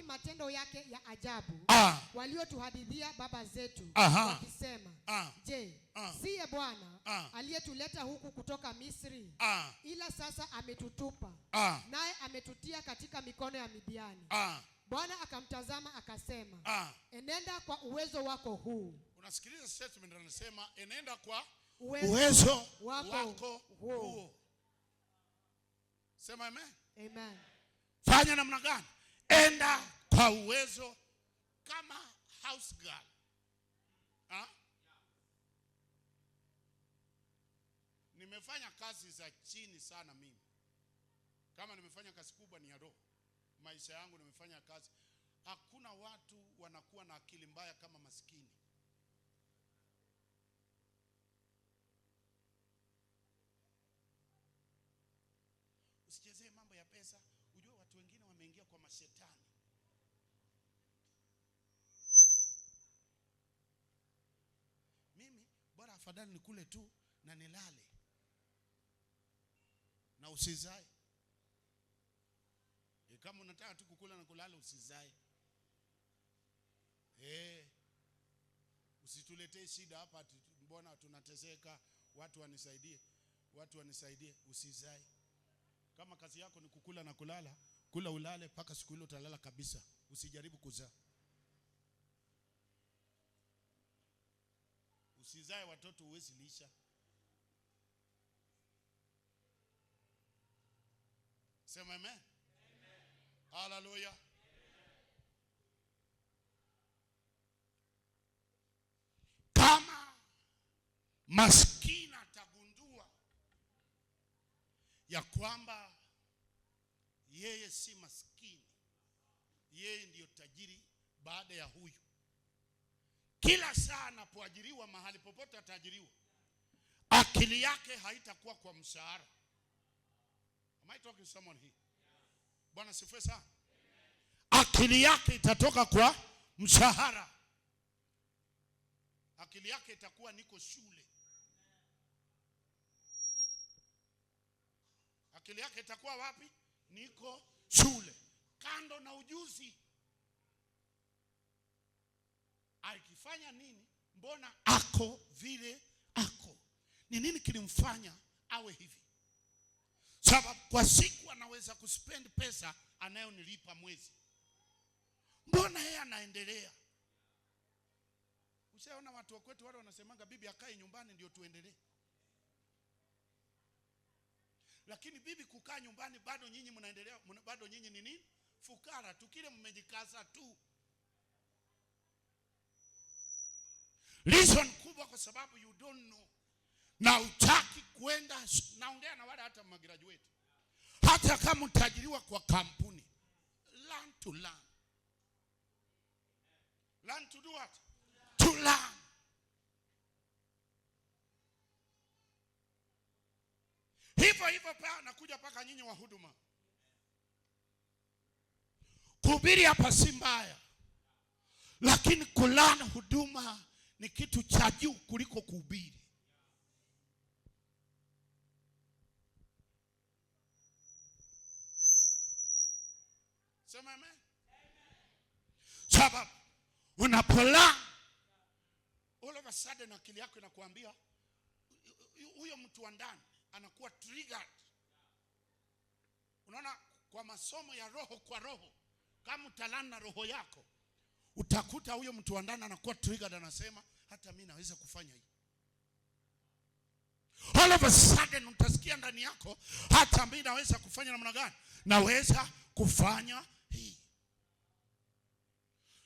matendo yake ya ajabu waliotuhadithia baba zetu wakisema, je, siye Bwana aliyetuleta huku kutoka Misri? Ila sasa ametutupa, naye ametutia katika mikono ya Midiani. Bwana akamtazama akasema, enenda kwa uwezo wako huu. Unasikiliza statement, anasema enenda kwa uwezo wako huu. Sema amen. Amen. Fanya namna gani? Enda kwa uwezo kama house girl. Nimefanya kazi za chini sana mimi. Kama nimefanya kazi kubwa ni ya roho. Maisha yangu nimefanya kazi. Hakuna watu wanakuwa na akili mbaya kama maskini. Usichezee mambo ya pesa. Ujue watu wengine wameingia kwa mashetani. Mimi bora afadhali nikule tu na nilale na usizae. Kama unataka tu kukula na kulala usizae. Usituletee shida hapa mbona tunateseka, watu wanisaidie, usizae. Kama kazi yako ni kukula na kulala, kula ulale mpaka siku ile utalala kabisa. Usijaribu kuzaa. Usizae watoto uwezi lisha. Sema amen. Hallelujah. Kama maskini atagundua ya kwamba yeye si maskini, yeye ndiyo tajiri baada ya huyu, kila saa anapoajiriwa mahali popote atajiriwa, akili yake haitakuwa kwa mshahara. Am I talking to someone here? Bwana sifiwe sana. Akili yake itatoka kwa mshahara. Akili yake itakuwa niko shule. Akili yake itakuwa wapi? Niko shule. Kando na ujuzi. Akifanya nini? Mbona ako vile ako? Ni nini kilimfanya awe hivi? Sababu kwa siku anaweza kuspend pesa anayonilipa mwezi. Mbona yeye anaendelea? Ushaona watu wa kwetu wale wanasemanga bibi akae nyumbani ndio tuendelee. Lakini bibi kukaa nyumbani bado nyinyi mnaendelea, bado nyinyi ni nini? Fukara, tukile mmejikaza tu. Reason kubwa kwa sababu you don't know. Na utaki kwenda, naongea na wale hata magraduate. Hata kama utajiriwa kwa kampuni, learn to learn. Learn to do what? To learn. Hivyo pia nakuja paka nyinyi wa huduma. Kuhubiri hapa si mbaya. Lakini kulana huduma ni kitu cha juu kuliko kuhubiri. Sema amen. Sababu unapola all of a sudden akili yako inakuambia huyo mtu wa ndani anakuwa triggered. Unaona kwa masomo ya roho kwa roho, kama utalana na roho yako, utakuta huyo mtu wa ndani anakuwa triggered, anasema hata mimi naweza kufanya hivi. All of a sudden utasikia ndani yako, hata mimi naweza kufanya namna gani? Naweza kufanya hii.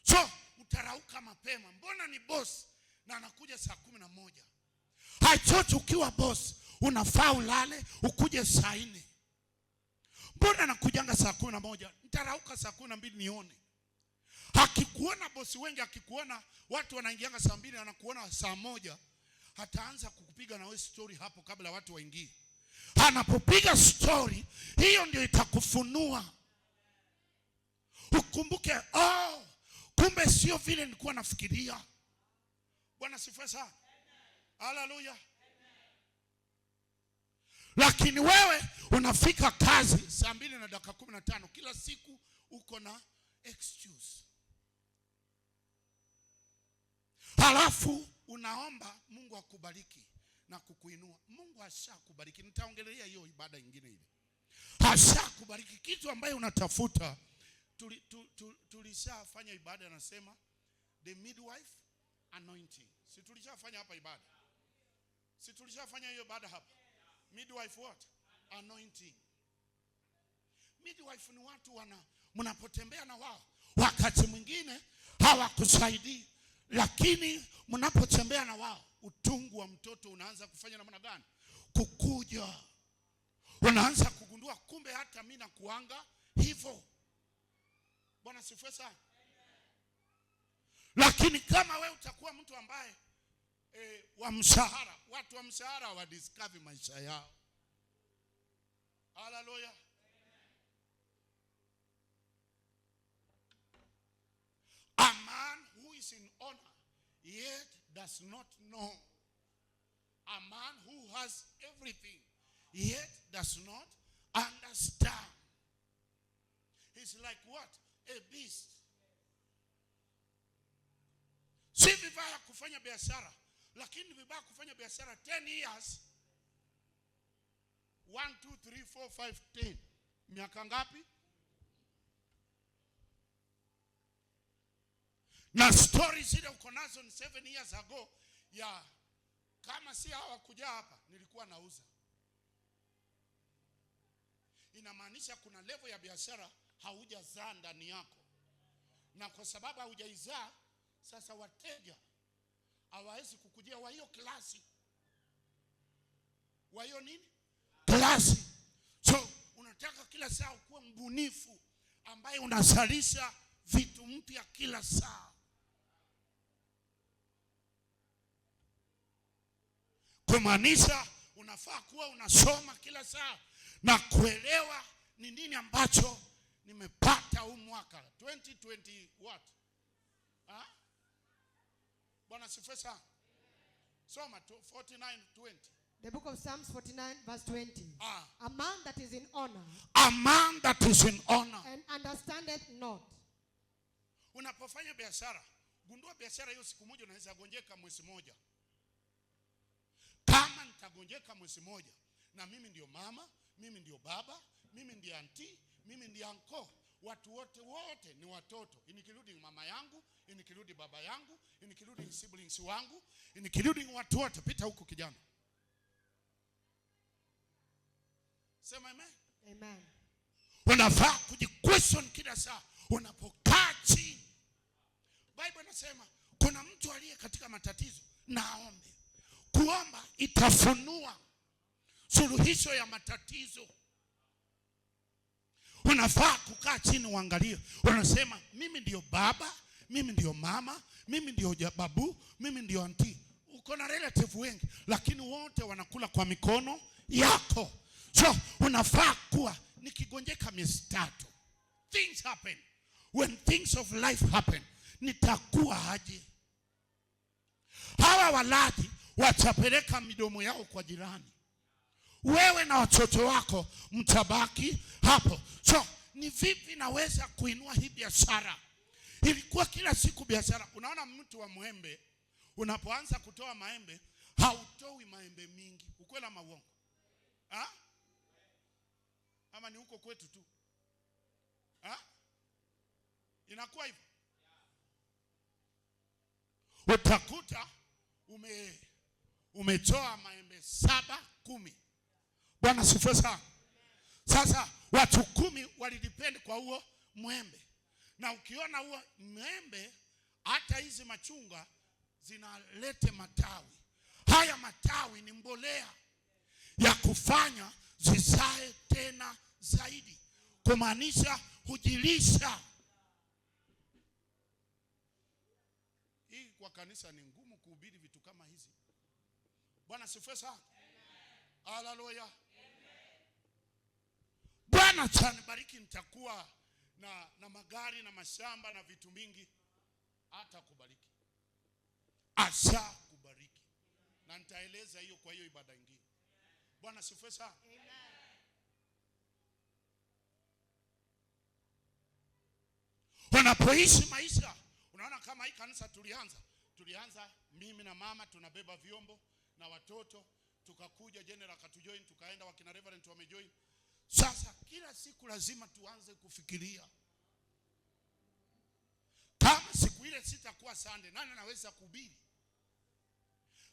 So utarauka mapema. Mbona ni boss na anakuja saa 11? Haichochi ukiwa boss unafaa ulale ukuje saa 4. Mbona nakujanga saa 11? Nitarauka saa 12 nione. Hakikuona bosi wengi, akikuona watu wanaingianga saa 2 anakuona saa 1, hataanza kukupiga na wewe story hapo kabla watu waingie. Anapopiga story hiyo ndio itakufunua. Ukumbuke, kumbe sio vile nilikuwa nafikiria. Bwana sifiwe sana. Haleluya. Lakini wewe unafika kazi saa 2:15 kila siku, uko na excuse. Halafu unaomba Mungu akubariki na kukuinua. Mungu ashakubariki. Nitaongelea hiyo ibada nyingine ile. Ashakubariki kitu ambayo unatafuta. Tulishafanya ibada, anasema the midwife anointing. Si tulishafanya hapa ibada? Si tulishafanya hiyo ibada hapa? Midwife what? Anointing. Midwife ni watu mnapotembea na wao, wakati mwingine hawakusaidii, lakini mnapotembea na wao utungu wa mtoto unaanza kufanya namna gani? Kukuja. Unaanza kugundua kumbe hata mimi nakuanga hivyo. Bwana sifiwe sana. Lakini kama wewe utakuwa mtu ambaye wa mshahara, watu wa mshahara wa discover maisha yao. Hallelujah. A man who is in honor yet does not know. A man who has everything yet does not understand. He's like what? A beast. Si vibaya kufanya biashara, lakini vibaya kufanya biashara 10 years. 1 2 3 4 5 10. Miaka ngapi? Na stories zile uko nazo ni 7 years ago ya kama si hawa kuja hapa nilikuwa nauza. Inamaanisha kuna level ya biashara haujazaa ndani yako. Na kwa sababu haujaizaa, sasa wateja hawawezi kukujia wa hiyo klasi. Wa hiyo nini? Klasi. So unataka kila saa ukuwe mbunifu ambaye unazalisha vitu mpya kila saa. Kumaanisha unafaa kuwa unasoma kila saa na kuelewa ni nini ambacho nimepata huu mwaka 2020 what? Bwana sifiwe sana. Soma 49:20. The book of Psalms 49 verse 20. A man that is in honor. A man that is in honor. And understandeth not. Unapofanya biashara, gundua biashara hiyo siku moja unaweza gonjeka mwezi moja. Kama nitagonjeka mwezi moja na mimi ndio mama, mimi ndio baba, mimi ndiye auntie, mimi ndiye uncle. Watu wote ni watoto, inikirudi mama yangu, inikirudi baba yangu, inikirudi siblings wangu, inikirudi watu wote. Pita huko kijana. Sema amen. Amen. Unafaa kujiquestion kila saa unapokaa chini. Bible inasema kuna mtu aliye katika matatizo na aombe. Kuomba itafunua suluhisho ya matatizo. Unafaa kukaa chini uangalie. Unasema mimi ndio baba, mimi ndio mama, mimi ndio babu, mimi ndio auntie. Uko na relative wengi lakini wote wanakula kwa mikono yako. So unafaa kuwa nikigonjeka miezi 3. Things happen. When things of life happen, nitakuwa aje? Hawa walaji watapeleka midomo yao kwa jirani. Wewe na watoto wako mtabaki hapo. So ni vipi naweza kuinua hii biashara? Ilikuwa kila siku biashara. Unaona mtu wa mwembe, unapoanza kutoa maembe, hautoi maembe mingi. Ukweli ama uongo? Ha? Ama ni huko kwetu tu? Ha? Inakuwa hivyo. Utakuta umetoa maembe 7, 10. Bwana sifiwe sana. Sasa watu 10 walidepend kwa huo mwembe. Na ukiona huo mwembe, hata hizi machunga zinalete matawi. Haya matawi ni mbolea ya kufanya zizae tena zaidi. Kumaanisha hujilisha. Hii kwa kanisa ni ngumu kuhubiri vitu kama hizi. Bwana sifiwe sana. Haleluya. Bwana atanibariki, nitakuwa na magari na mashamba na vitu mingi. Hata kubariki. Asha kubariki. Na nitaeleza hiyo kwa hiyo ibada nyingine. Bwana sifiwe sana. Unapoishi maisha, unaona kama hii kanisa tulianza mimi na mama tunabeba vyombo na watoto, tukakuja general akatujoin, tukaenda wakina reverend wamejoin. Sasa kila siku lazima tuanze kufikiria, kama siku ile sitakuwa Sunday, nani anaweza kuhubiri?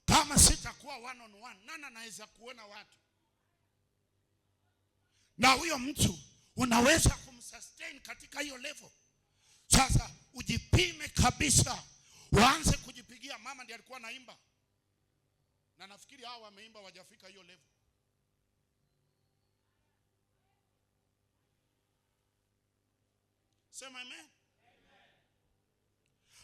Kama sitakuwa one on one, nani anaweza kuona watu? Na huyo mtu unaweza kumsustain katika hiyo level. Sasa ujipime kabisa, uanze kujipigia. Mama ndiye alikuwa naimba, na nafikiri hao wameimba wajafika hiyo level. Sema amen.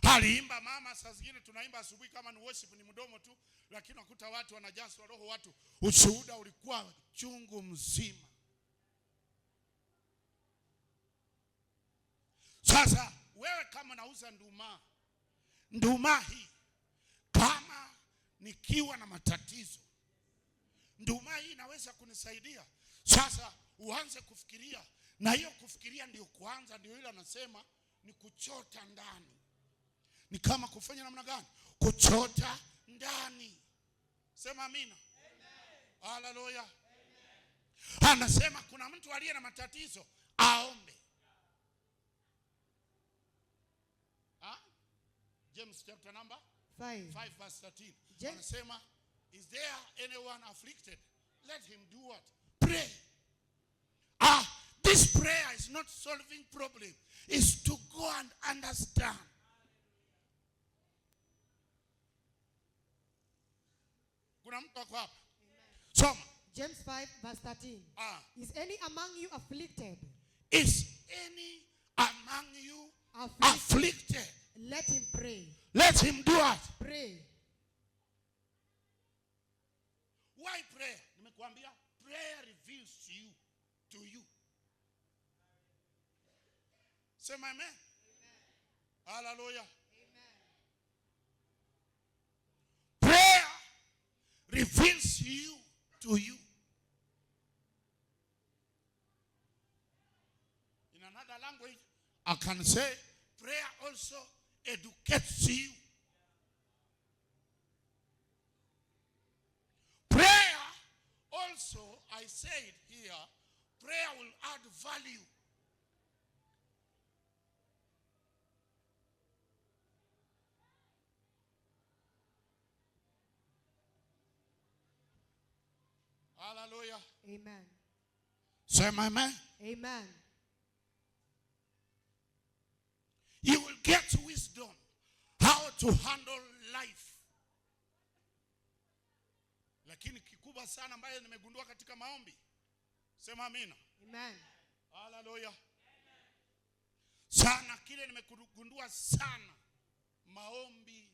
Aliimba mama, saa zingine tunaimba asubuhi kama ni worship, ni mdomo tu, lakini nakuta watu wanajazwa roho, watu ushuhuda ulikuwa chungu mzima. Sasa wewe kama nauza nduma hii, kama nikiwa na matatizo, nduma hii inaweza kunisaidia. Sasa uanze kufikiria, na hiyo kufikiria ndio kuanza, ndio ile anasema ni kuchota ndani. Ni kama kufanya namna gani? Kuchota ndani. Sema amina. Haleluya. Anasema kuna mtu aliye na matatizo aombe. James chapter number 5 verse 13. Anasema, is there anyone afflicted? Let him do what? Pray. This prayer is not solving problem. It's to go and understand. Kuna mtu ako hapa? Soma. James 5 verse 13. Is any among you afflicted? Is any among you afflicted? Let him pray. Let him do what? Pray. Why prayer? Nimekuambia prayer reveals you to you. Sema amen. Hallelujah. Prayer reveals you to you. In another language, I can say prayer also educates you. Prayer also, I said here, prayer will add value. Hallelujah. Amen. Say amen. Amen. You will get wisdom how to handle life. Lakini kikubwa sana ambaye nimegundua katika maombi. Sema amina. Amen. Hallelujah. Sana kile nimegundua sana maombi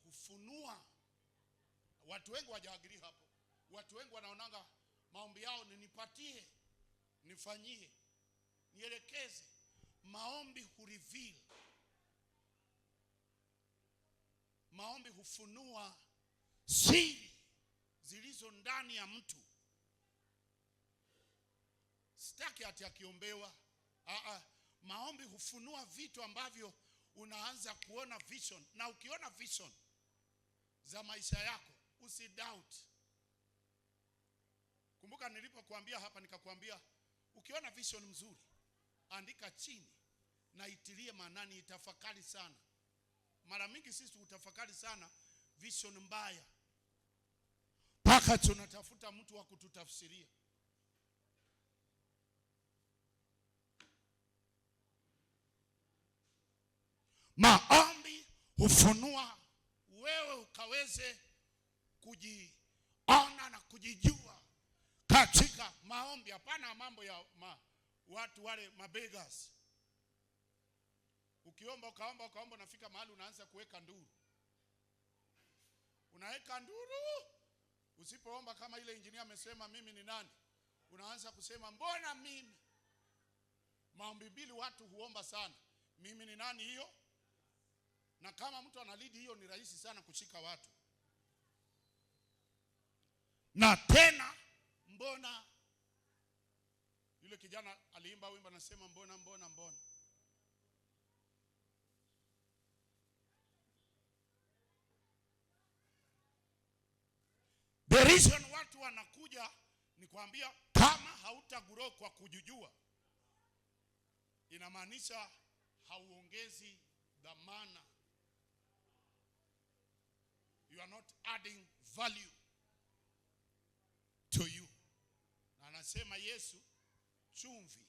hufunua. Watu wengi wajaagiri hapo. Watu wengi wanaonanga maombi yao ni nipatie, nifanyie, nielekeze. Maombi hureveal. Maombi hufunua siri zilizo ndani ya mtu. Sitaki ati akiombewa. Maombi hufunua vitu ambavyo unaanza kuona vision. Na ukiona vision za maisha yako, usidoubt. Kumbuka nilipokuambia hapa nikakwambia, ukiona vision mzuri, andika chini na itilie maanani, itafakari sana. Mara mingi sisi utafakari sana vision mbaya, mpaka tunatafuta mtu wa kututafsiria. Maombi hufunua wewe ukaweze kujiona na kujijua katika maombi. Hapana mambo ya watu wale mabeggars. Ukiomba ukaomba nafika mahali unaanza kuweka nduru. Unaweka nduru. Usipoomba kama ile engineer amesema mimi ni nani, unaanza kusema mbona mimi. Maombi mbili watu huomba sana. Mimi ni nani hiyo? Na kama mtu analid hiyo ni rahisi sana kushika watu. Na tena mbona. Yule kijana aliimba wimbo anasema mbona. The reason watu wanakuja ni kuambia kama hautagrow kwa kujijua, inamaanisha hauongezi dhamana. You are not adding value to you. Na anasema Yesu, chumvi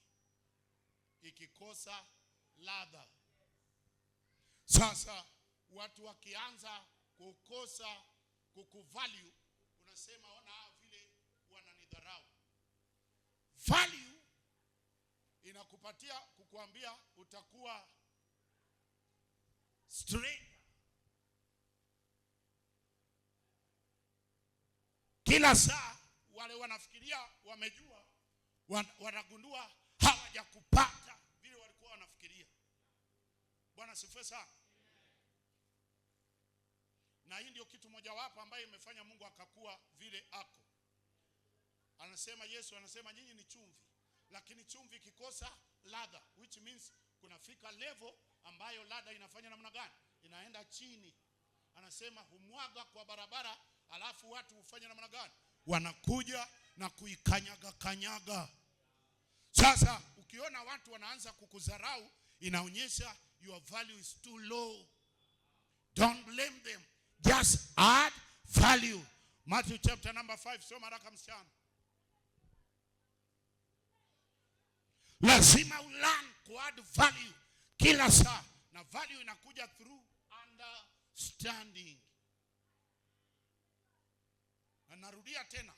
ikikosa ladha. Sasa watu wakianza kukosa kukuvalue, unasema ona vile wananidharau. Value inakupatia kukuambia utakuwa straight. Kila saa wale wanafikiria wamejua, wanagundua hawajakupata vile walikuwa wanafikiria. Bwana sifiwe sana. Na hii ndio kitu moja wapo ambaye imefanya Mungu akakuwa vile ako. Anasema Yesu anasema nyinyi ni chumvi, lakini chumvi ikikosa ladha, which means kunafika level ambayo ladha inafanya namna gani? Inaenda chini. Anasema humwaga kwa barabara, alafu watu hufanya namna gani? Wanakuja na kuikanyaga. Sasa ukiona watu wanaanza kukudharau, inaonyesha your value is too low. Don't blame them. Just add value. Matthew chapter number 5. Soma haraka msichana. Lazima ulearn to add value kila saa. Na value inakuja through understanding. Na narudia tena,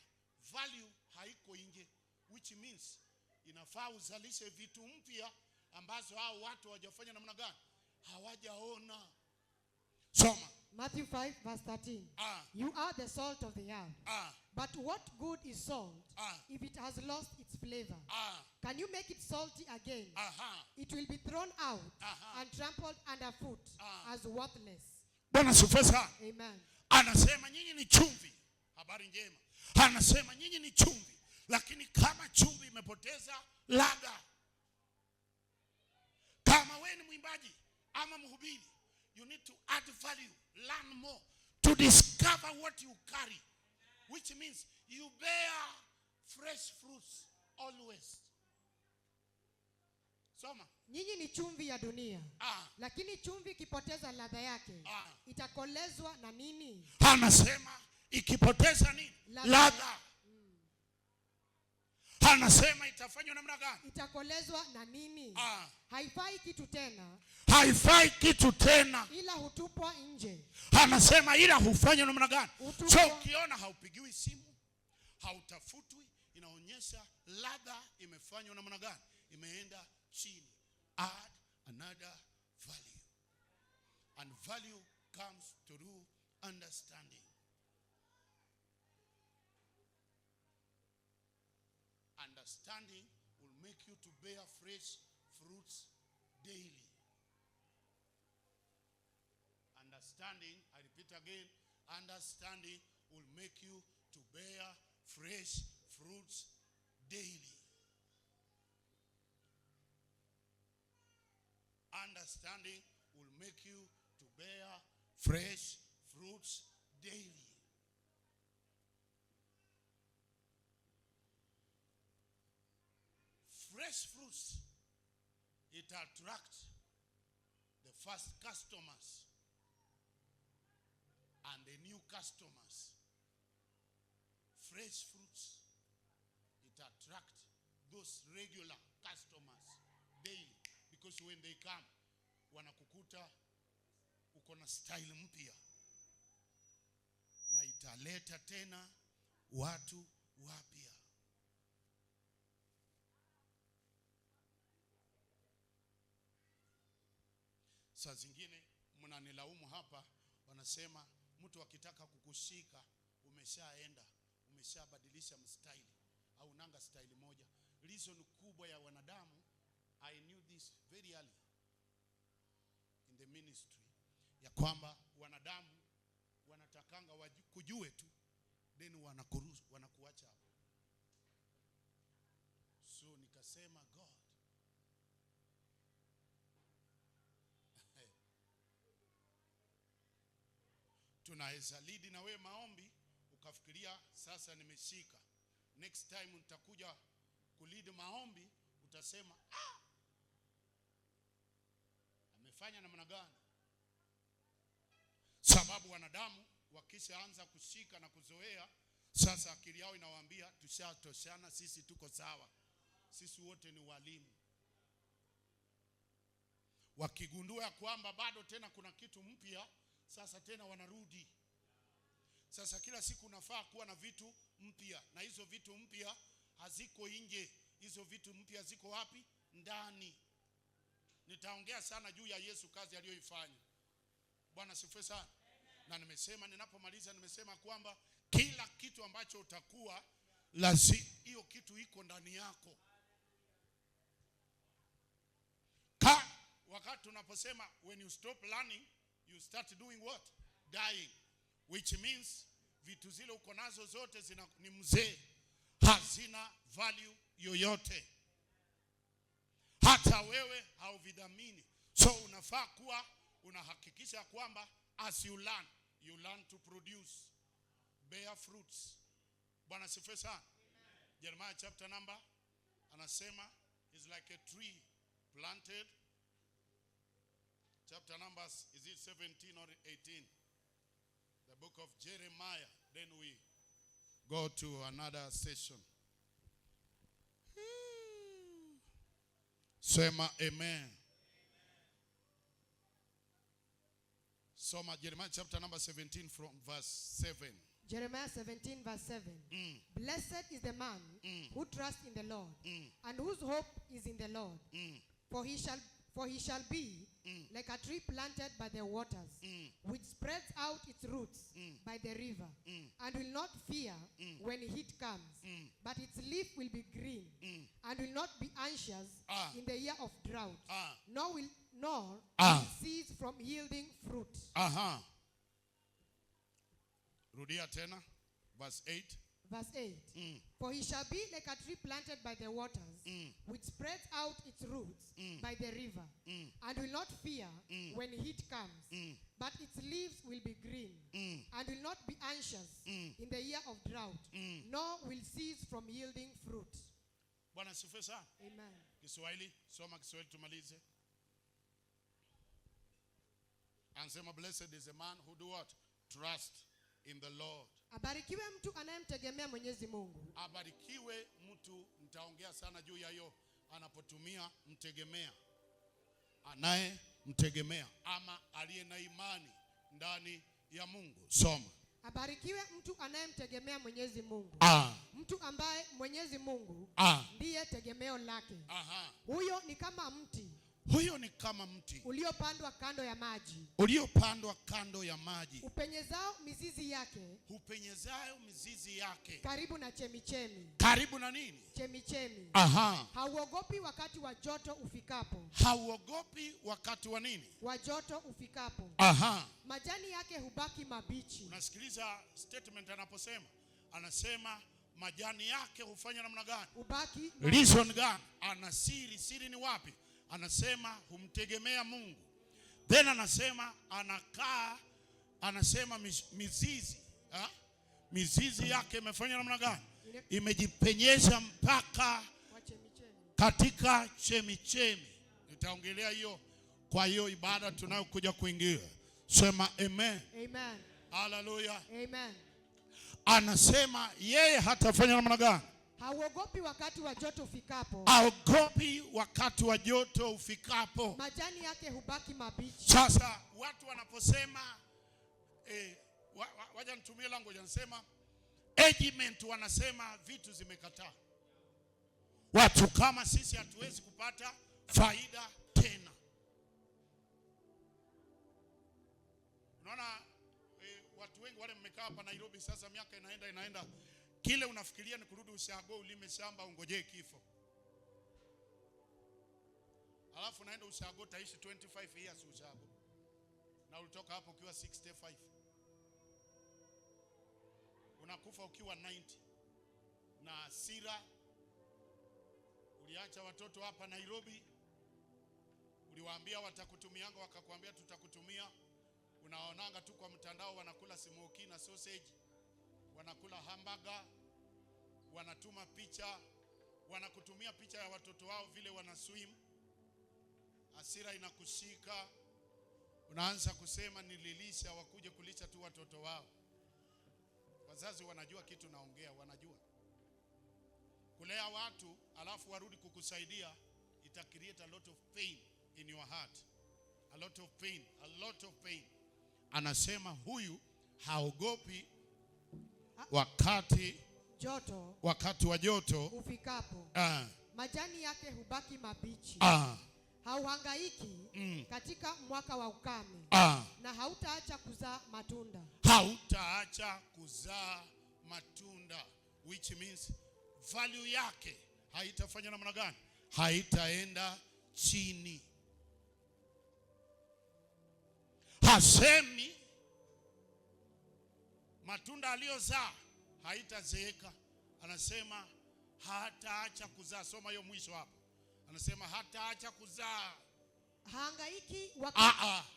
value haiko nje, which means inafaa uzalishe vitu mpya ambazo hao watu hawajafanya namna gani? Hawajaona. Soma. Matthew 5 verse 13. You are the salt of the earth. But what good is salt if it has lost its flavor? Can you make it salty again? It will be thrown out and trampled underfoot as worthless. Bwana sifiwe sana. Amen. Anasema nyinyi ni chumvi. Habari njema. Anasema nyinyi ni chumvi, lakini kama chumvi imepoteza ladha, kama wewe ni mwimbaji ama mhubiri, you need to add value, learn more. To discover what you carry, which means you bear fresh fruits always. Soma. Nyinyi ni chumvi ya dunia. Lakini chumvi ikipoteza ladha yake, itakolezwa na nini? Anasema ikipoteza nini? Ladha. Anasema itafanywa namna gani? Itakolezwa na nini? Haifai kitu tena. Haifai kitu tena. Ila hutupwa nje. Anasema ila hufanywa namna gani? So ukiona haupigiwi simu, hautafutwi, inaonyesha ladha imefanywa namna gani? Imeenda chini. Add another value. And value comes through understanding. Understanding will make you to bear fresh fruits daily. Understanding, I repeat again, understanding will make you to bear fresh fruits daily. Understanding will make you to bear fresh fruits daily. Fresh fruits, it attracts the first customers and the new customers. Fresh fruits, it attracts those regular customers daily. Because when they come, wanakukuta uko na style mpya, na italeta tena watu wapya. Saa zingine mnanilaumu hapa, wanasema mtu akitaka kukushika umeshaenda, umeshabadilisha mstyle au nanga style moja. Reason kubwa ya wanadamu, I knew this very early in the ministry, ya kwamba wanadamu wanatakanga kujue tu, then wanakuacha hapo. So nikasema God, tunaweza lead na we maombi ukafikiria sasa nimeshika, next time nitakuja kulead maombi utasema amefanya namna gani? Sababu wanadamu wakishaanza kushika na kuzoea, sasa akili yao inawaambia tushatoshana, sisi tuko sawa, sisi wote ni walimu. Wakigundua kwamba bado tena kuna kitu mpya, sasa tena wanarudi. Sasa kila siku unafaa kuwa na vitu mpya, na hizo vitu mpya haziko nje. Hizo vitu mpya ziko wapi? Ndani. Nitaongea sana juu ya Yesu, kazi aliyoifanya. Bwana sifiwe sana. Na nimesema, ninapomaliza nimesema kwamba kila kitu ambacho utakuwa lazima hiyo kitu iko ndani yako. Wakati tunaposema when you stop learning, you start doing what? Dying. Which means vitu zile uko nazo zote ni mzee, hazina value yoyote. Hata wewe hauvidhamini. So unafaa kuwa unahakikisha kwamba as you learn to produce, bear fruits. Bwana sifiwe sana. Jeremiah chapter number anasema is like a tree planted. Chapter numbers, is it 17 or 18? The book of Jeremiah. Then we go to another session. Sema amen. Soma Jeremiah chapter number 17 from verse 7. Jeremiah 17 verse 7. Blessed is the man who trusts in the Lord and whose hope is in the Lord. For he shall be like a tree planted by the waters, which spreads out its roots by the river, and will not fear when heat comes, but its leaf will be green, and will not be anxious in the year of drought, nor will cease from yielding fruit. Rudia tena, verse 8. Verse 8. For he shall be like a tree planted by the waters, which spreads out its roots by the river, and will not fear when heat comes, but its leaves will be green, and will not be anxious in the year of drought, nor will cease from yielding fruit. Bwana sifiwe sana. Amen. Kiswahili, soma Kiswahili tumalize. Ansema, blessed is a man who do what? Trust in the Lord. Abarikiwe mtu anayemtegemea Mwenyezi Mungu. Abarikiwe mtu, nitaongea sana juu ya hiyo, anapotumia mtegemea. Anaye mtegemea ama aliye na imani ndani ya Mungu. Soma. Abarikiwe mtu anayemtegemea Mwenyezi Mungu. Mtu ambaye Mwenyezi Mungu ndiye tegemeo lake. Huyo ni kama mti. Huyo ni kama mti uliopandwa kando ya maji. Uliopandwa kando ya maji. Upenyezao mizizi yake. Upenyezayo mizizi yake. Karibu na chemichemi. Karibu na nini? Chemichemi. Hauogopi wakati wa joto ufikapo. Hauogopi wakati wa nini? Wa joto ufikapo. Majani yake hubaki mabichi. Unasikiliza statement anaposema? Anasema majani yake hufanya namna gani? Hubaki. Reason gani? Ana siri. Siri ni wapi? Anasema humtegemea Mungu. Then anasema anakaa, anasema mizizi. Mizizi yake imefanya namna gani? Imejipenyeza mpaka katika chemichemi. Nitaongelea hiyo kwa hiyo ibada tunayokuja kuingia. Sema amen. Amen. Hallelujah. Amen. Anasema yeye hatafanya namna gani? Hauogopi wakati wa joto ufikapo. Hauogopi wakati wa joto ufikapo. Majani yake hubaki mabichi. Sasa watu wanaposema waja nitumie language, wanasema agement, wanasema vitu zimekataa. Watu kama sisi hatuwezi kupata faida tena. Unaona watu wengi wale mmekaa hapa Nairobi sasa, miaka inaenda. Kile unafikiria ni kurudi ushago ulime shamba ungojee kifo. Alafu naenda ushago taishi 25 years ushago. Na ulitoka hapo ukiwa 65. Unakufa ukiwa 90. Na hasira. Uliacha watoto hapa Nairobi. Uliwaambia watakutumianga, wakakwambia tutakutumia. Unaonanga tu kwa mtandao wanakula smoky na sausage. Wanakula hamburger, wanatuma picha, wanakutumia picha ya watoto wao vile wanaswim. Hasira inakushika. Unaanza kusema nililisha, wakuje kulisha tu watoto wao. Wazazi wanajua kitu naongea, wanajua. Kulea watu alafu warudi kukusaidia, ita create a lot of pain in your heart. A lot of pain, a lot of pain. Anasema huyu haogopi wakati wa joto ufikapo. Majani yake hubaki mabichi. Hauhangaiki katika mwaka wa ukame. Na hautaacha kuzaa matunda. Hautaacha kuzaa matunda, which means value yake haitafanya namna gani? Haitaenda chini. Hasemi matunda aliyozaa haitazeeka. Anasema hataacha kuzaa. Soma hiyo mwisho hapo. Anasema hataacha kuzaa. Hangaiki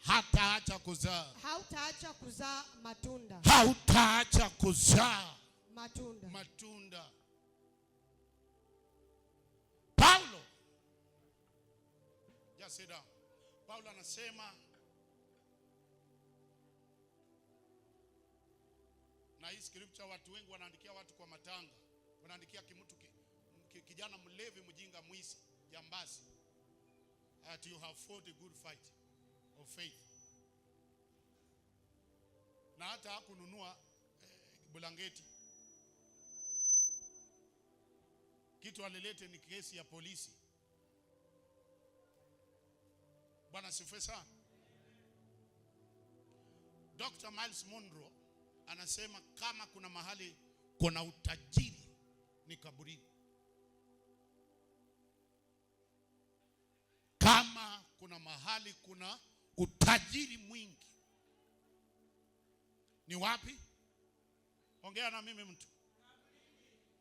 hataacha kuzaa. Hautaacha kuzaa matunda. Hautaacha kuzaa matunda. Paulo, just sit down. Paulo anasema, na hii scripture watu wengi wanaandikia watu kwa matanga. Wanaandikia kimtu kijana mlevi, mjinga, mwisi, jambazi. That you have fought a good fight of faith. Na hata hakununua bulangeti. Kitu alilete ni kesi ya polisi. Bwana sifiwe sana. Dr. Miles Monroe anasema kama kuna mahali kuna utajiri ni kaburini. Kama kuna mahali kuna utajiri mwingi ni wapi? Ongea na mimi mtu.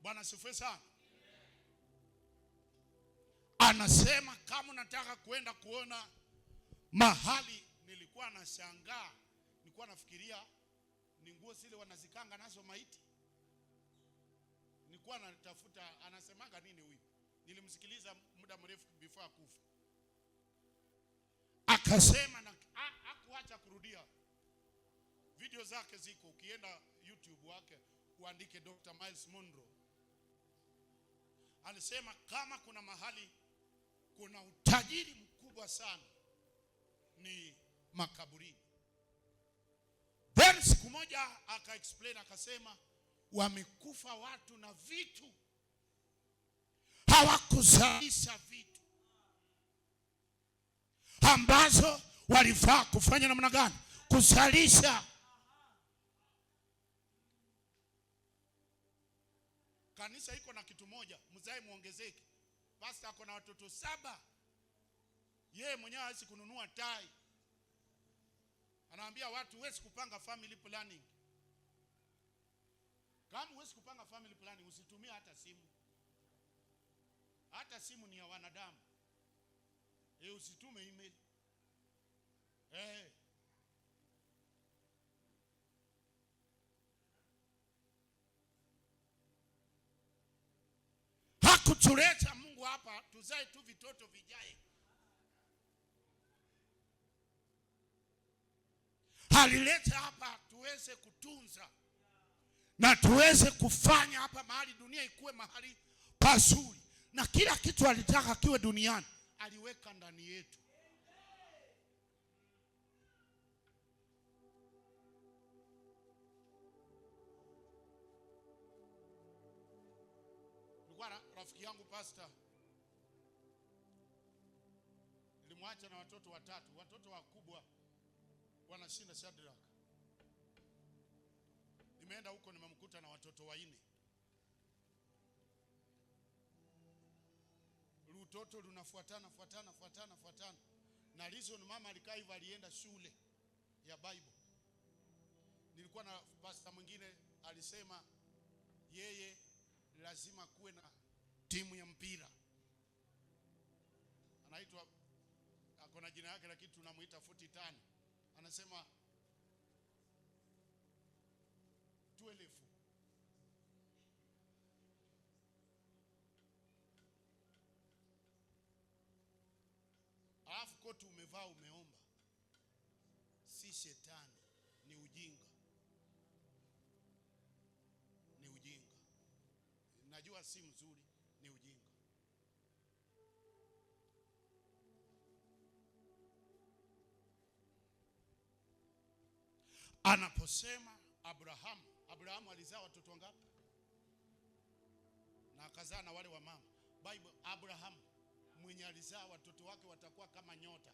Bwana sifiwe sana. Anasema kama unataka kwenda kuona mahali, nilikuwa nashangaa, nilikuwa nafikiria ni nguo zile wanazikanga nazo maiti. Nilikuwa natafuta anasemaga nini huyu. Nilimsikiliza muda mrefu before akufa. Akasema na hakuacha kurudia. Video zake ziko, ukienda YouTube wake uandike Dr. Myles Munroe. Alisema kama kuna mahali kuna utajiri mkubwa sana ni makaburini. Then siku moja aka-explain akasema wamekufa watu na vitu, hawakuzalisha vitu ambazo walifaa kufanya namna gani? Kuzalisha. Kanisa iko na kitu moja, mzae muongezeke. Pastor ako na watoto 7. Yeye mwenyewe hawezi kununua tai. Anaambia watu huwezi kupanga family planning. Kama huwezi kupanga family planning, usitumie hata simu. Hata simu ni ya wanadamu. Usitume email. Hakutuleta Mungu hapa tuzae tu vitoto vijae. Alileta hapa tuweze kutunza na tuweze kufanya hapa mahali dunia ikuwe mahali pazuri, na kila kitu alitaka kiwe duniani aliweka ndani yetu. Rafiki yangu pastor, nilimwacha na watoto 3. Watoto wakubwa wanashinda Shadrach. Nimeenda huko nimemkuta na watoto 4. Lutoto lunafuatana. Na reason mama alikaa hivyo, alienda shule ya Bible. Nilikuwa na pastor mwingine alisema yeye lazima kuwe na timu ya mpira. Anaitwa, akona jina yake lakini tunamuita 45. Anasema 12. Alafu koti umevaa umeomba. Si shetani, ni ujinga. Ni ujinga. Najua si mzuri, ni ujinga. Anaposema Abrahamu alizaa watoto wangapi? Na akazaa na wale wa mama. Bible, Abrahamu mwenye alizaa watoto wake watakuwa kama nyota.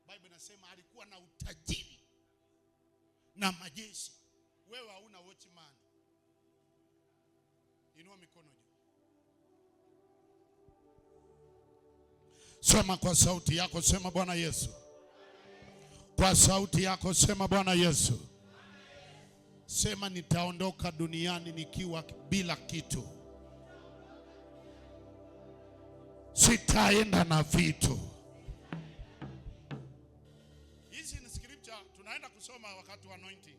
Bible inasema alikuwa na utajiri na majeshi. Wewe hauna watchman. Inua mikono juu. Sema kwa sauti yako, sema Bwana Yesu. Kwa sauti yako sema Bwana Yesu. Sema nitaondoka duniani nikiwa bila kitu. Sitaenda na vitu. Hizi ni scripture tunaenda kusoma wakati wa anointing.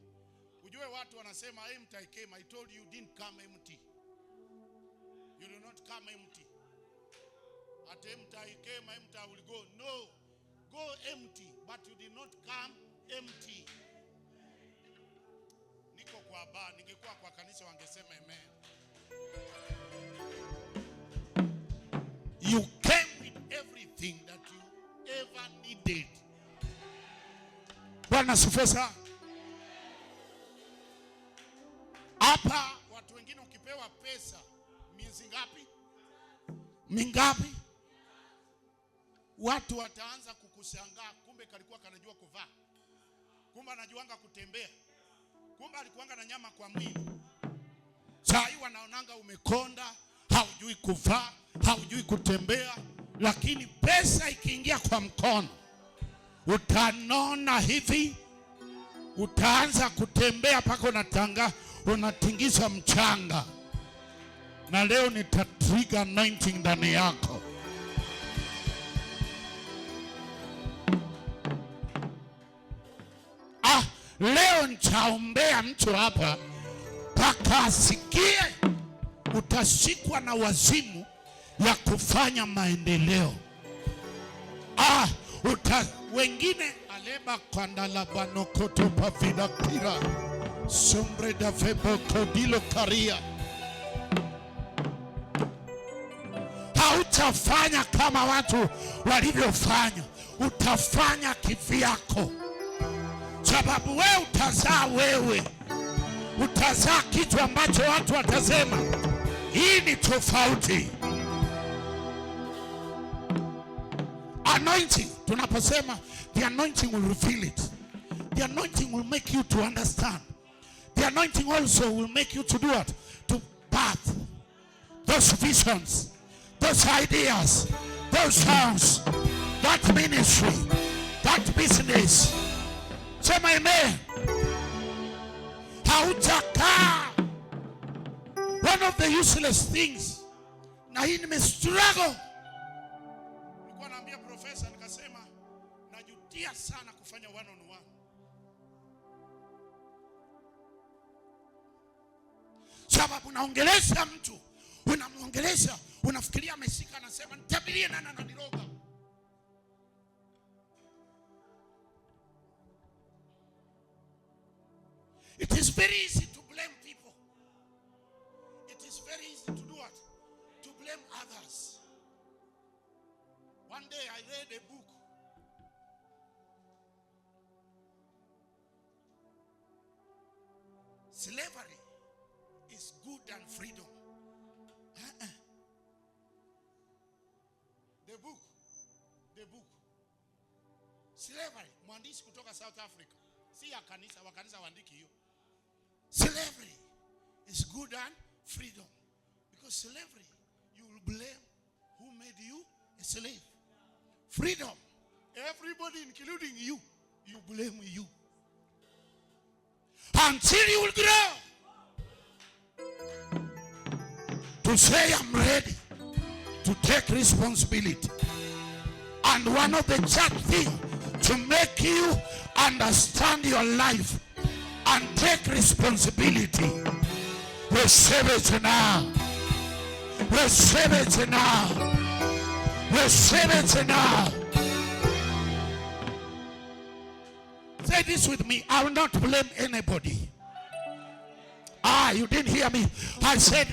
Ujue watu wanasema empty came. I told you didn't come empty. You did not come empty. At empty came, empty will go. No. Go empty, but you did not come empty. Niko kwa bar, ningekuwa kwa kanisa wangesema amen. You came with everything that you ever needed. Bwana sufesa. Hapa watu wengine ukipewa pesa miezi ngapi? Mingapi? Watu wataanza kukushangaa, kumbe kalikuwa kanajua kuvaa. Kumbe anajuanga kutembea. Kumbe alikuanga na nyama kwa mwili. Saa hii wanaonanga umekonda, haujui kuvaa, haujui kutembea, lakini pesa ikiingia kwa mkono utanona hivi, utaanza kutembea paka unatingiza mchanga. Na leo nitatrigger anointing ndani yako. Leo nitaombea mtu hapa mpaka asikie utashikwa na wazimu ya kufanya maendeleo. Wengine aleba kwandala banokoto pavida kira sombre da febo kodilo karia. Hautafanya kama watu walivyofanya, utafanya kivyako. Sababu wewe utazaa kitu ambacho watu watasema hii ni tofauti. Anointing, tunaposema the anointing will reveal it. The anointing will make you to understand. The anointing also will make you to do what? To birth those visions, those ideas, those sounds, that ministry, that business. Sema amen. Hautakaa. One of the useless things, na hii nimestruggle. Nilikuwa naambia profesa nikasema najutia sana kufanya one on one. Sababu unaongelesha mtu, unamuongelesha, unafikiria ameshika, anasema nitabirie na niroga. It is very easy to blame people. It is very easy to do what? To blame others. One day I read a book. Slavery is good than freedom. The book. Slavery, mwandishi kutoka South Africa. Si ya kanisa, wa kanisa waandiki hiyo. Slavery is good than freedom. Because slavery, you will blame who made you a slave. Freedom, everybody including you, you blame you. Until you will grow to say I'm ready to take responsibility. And one of the just things to make you understand your life and take responsibility. Receive it now. Receive it now. Receive it now. Say this with me. I will not blame anybody. You didn't hear me. I said,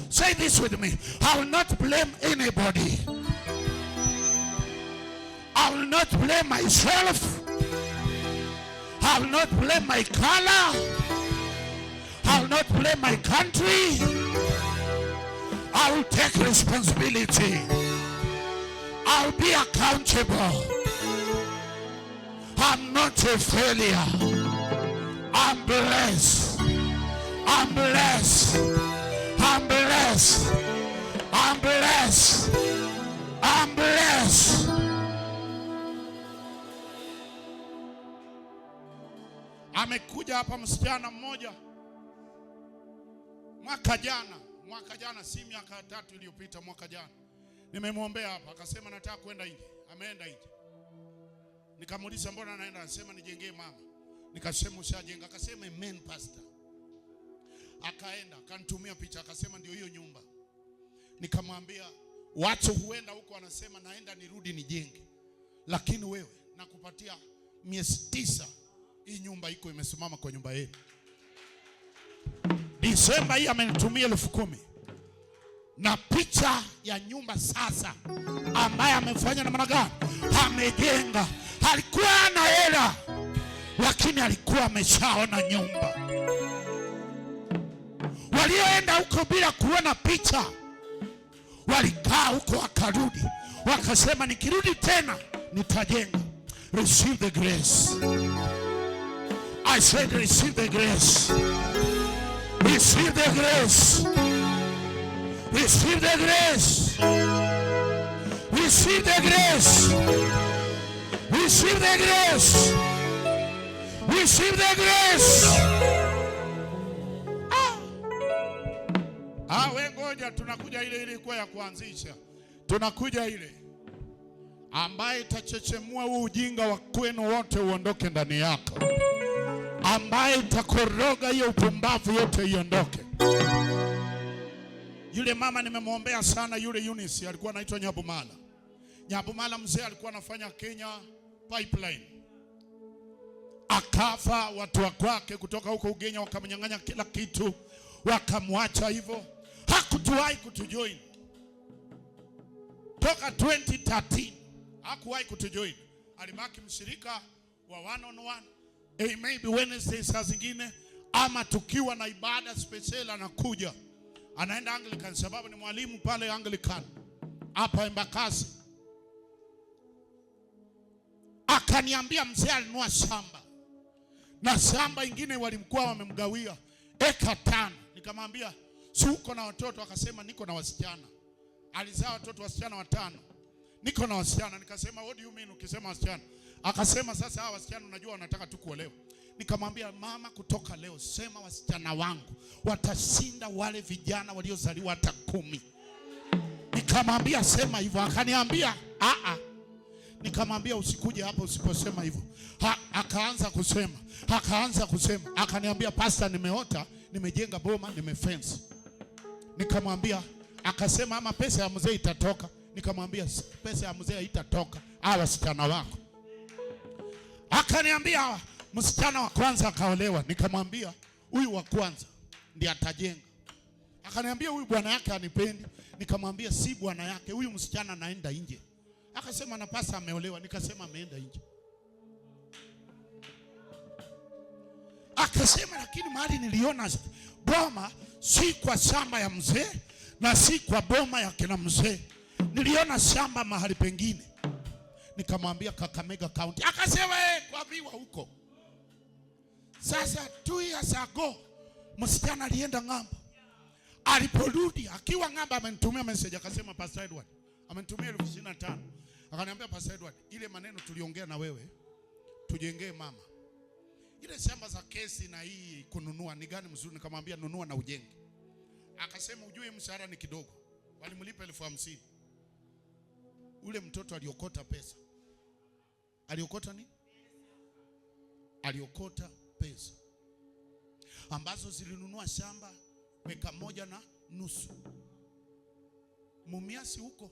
say this with me. I will not blame anybody. I will not blame myself. I will not blame my color. I will not blame my country. I will take responsibility. I will be accountable. I'm not a failure. I'm blessed. I'm blessed. I'm blessed. I'm blessed. I'm blessed. Amekuja hapa msichana mmoja mwaka jana, si miaka 3 iliyopita, mwaka jana. Nimemwombea hapa, akasema nataka kwenda nje. Ameenda nje. Nikamuuliza mbona anaenda? Anasema nijengee mama. Nikasema ushajenga? Akasema amen pastor. Akaenda, akanitumia picha, akasema ndio hiyo nyumba. Nikamwambia watu huenda huko wanasema naenda nirudi nijenge. Lakini wewe nakupatia miezi 9 hii nyumba iko imesimama kwa nyumba yenu. Disemba hii amenitumia 10,000 na picha ya nyumba sasa ambaye amefanya namna gani? Amejenga. Alikuwa na hela lakini alikuwa ameshaona nyumba. Walioenda huko bila kuona picha walikaa huko, wakarudi wakasema nikirudi tena nitajenga. Receive the grace. I said receive the grace. Receive the grace. Receive the grace. Receive the grace. Receive the grace. Receive the grace. We ngoja, tunakuja ile ilikuwa ya kuanzisha. Tunakuja ile ambaye itachechemua huu ujinga wa kwenu wote uondoke ndani yako, ambaye itakoroga hiyo upumbavu yote iondoke. Yule mama nimemwombea sana, yule Eunice alikuwa anaitwa Nyabumala. Nyabumala mzee alikuwa anafanya Kenya Pipeline. Akafa, watu wa kwake kutoka huko Ugenya wakamnyang'anya kila kitu, wakamwacha hivyo. Hakutuwahi kutujoin. Toka 2013 hakuwahi kutujoin. Alibaki mshirika wa one on one. Maybe Wednesday saa zingine, ama tukiwa na ibada special anakuja. Anaenda Anglican sababu ni mwalimu pale Anglican hapa Embakasi. Akaniambia mzee alinunua shamba, na shamba ingine walimkuwa wamemgawia eka 5. Nikamwambia si uko na watoto? Akasema niko na wasichana. Alizaa watoto wasichana 5. Niko na wasichana. Nikasema what do you mean ukisema wasichana? Akasema sasa hawa wasichana unajua wanataka tu kuolewa. Nikamwambia mama, kutoka leo sema wasichana wangu watashinda wale vijana waliozaliwa hata 10. Nikamwambia sema hivyo. Akaniambia Nikamwambia usikuje hapa usiposema hivyo. Akaanza kusema. Akaniambia pastor, nimeota nimejenga boma, nimefence. Nikamwambia, akasema ama pesa ya mzee itatoka. Nikamwambia pesa ya mzee haitatoka, hawa wasichana wako. Akaniambia msichana wa kwanza akaolewa. Nikamwambia huyu wa kwanza ndiye atajenga. Akaniambia huyu bwana yake anipendi. Nikamwambia si bwana yake, huyu msichana anaenda nje. Akasema na pasa ameolewa. Nikasema ameenda nje. Akasema lakini mahali niliona boma si kwa shamba ya mzee na si kwa boma ya kina mzee, niliona shamba mahali pengine. Nikamwambia Kakamega County. Akasema kwa biwa huko. Sasa 2 years ago msichana alienda ng'ambo. Aliporudi akiwa ng'ambo amenitumia message akasema Pastor Edward amenitumia 25,000. Akaniambia Pastor Edward, ile maneno tuliongea na wewe tujengee mama. Ile shamba za kesi na hii kununua ni gani mzuri? Nikamwambia nunua na ujenge. Akasema ujue mshahara ni kidogo. Walimlipa 50,000. Ule mtoto aliokota pesa. Aliokota nini? Aliokota pesa ambazo zilinunua shamba eka 1.5. Mumiasi huko.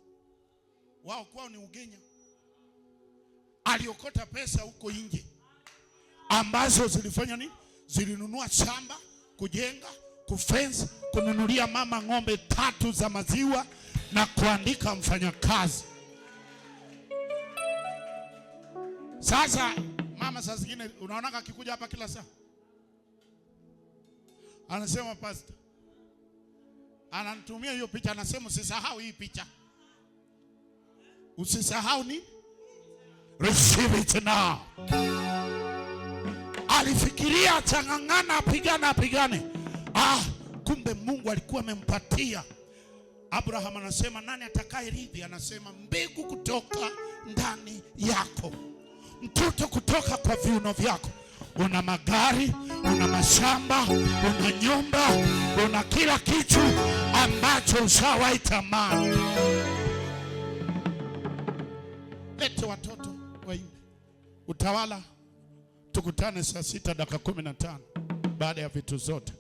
Wao kwao ni Ugenya. Aliokota pesa huko nje ambazo zilifanya nini? Zilinunua shamba, kujenga, kufence, kununulia mama ng'ombe 3 za maziwa na kuandika mfanyakazi. Sasa mama saa zingine unaona akikuja hapa kila saa anasema pastor, ananitumia hiyo picha, anasema usisahau hii picha. Usisahau ni receive it now. Alifikiria changangana apigane. Kumbe Mungu alikuwa amempatia. Abraham anasema nani atakayerithi? Anasema mbegu kutoka ndani yako, mtoto kutoka kwa viuno vyako. Una magari, una mashamba, una nyumba, una kila kitu ambacho ushawahi tamani. Lete watoto waimbe utawala. Tukutane saa 6:15 baada ya vitu zote.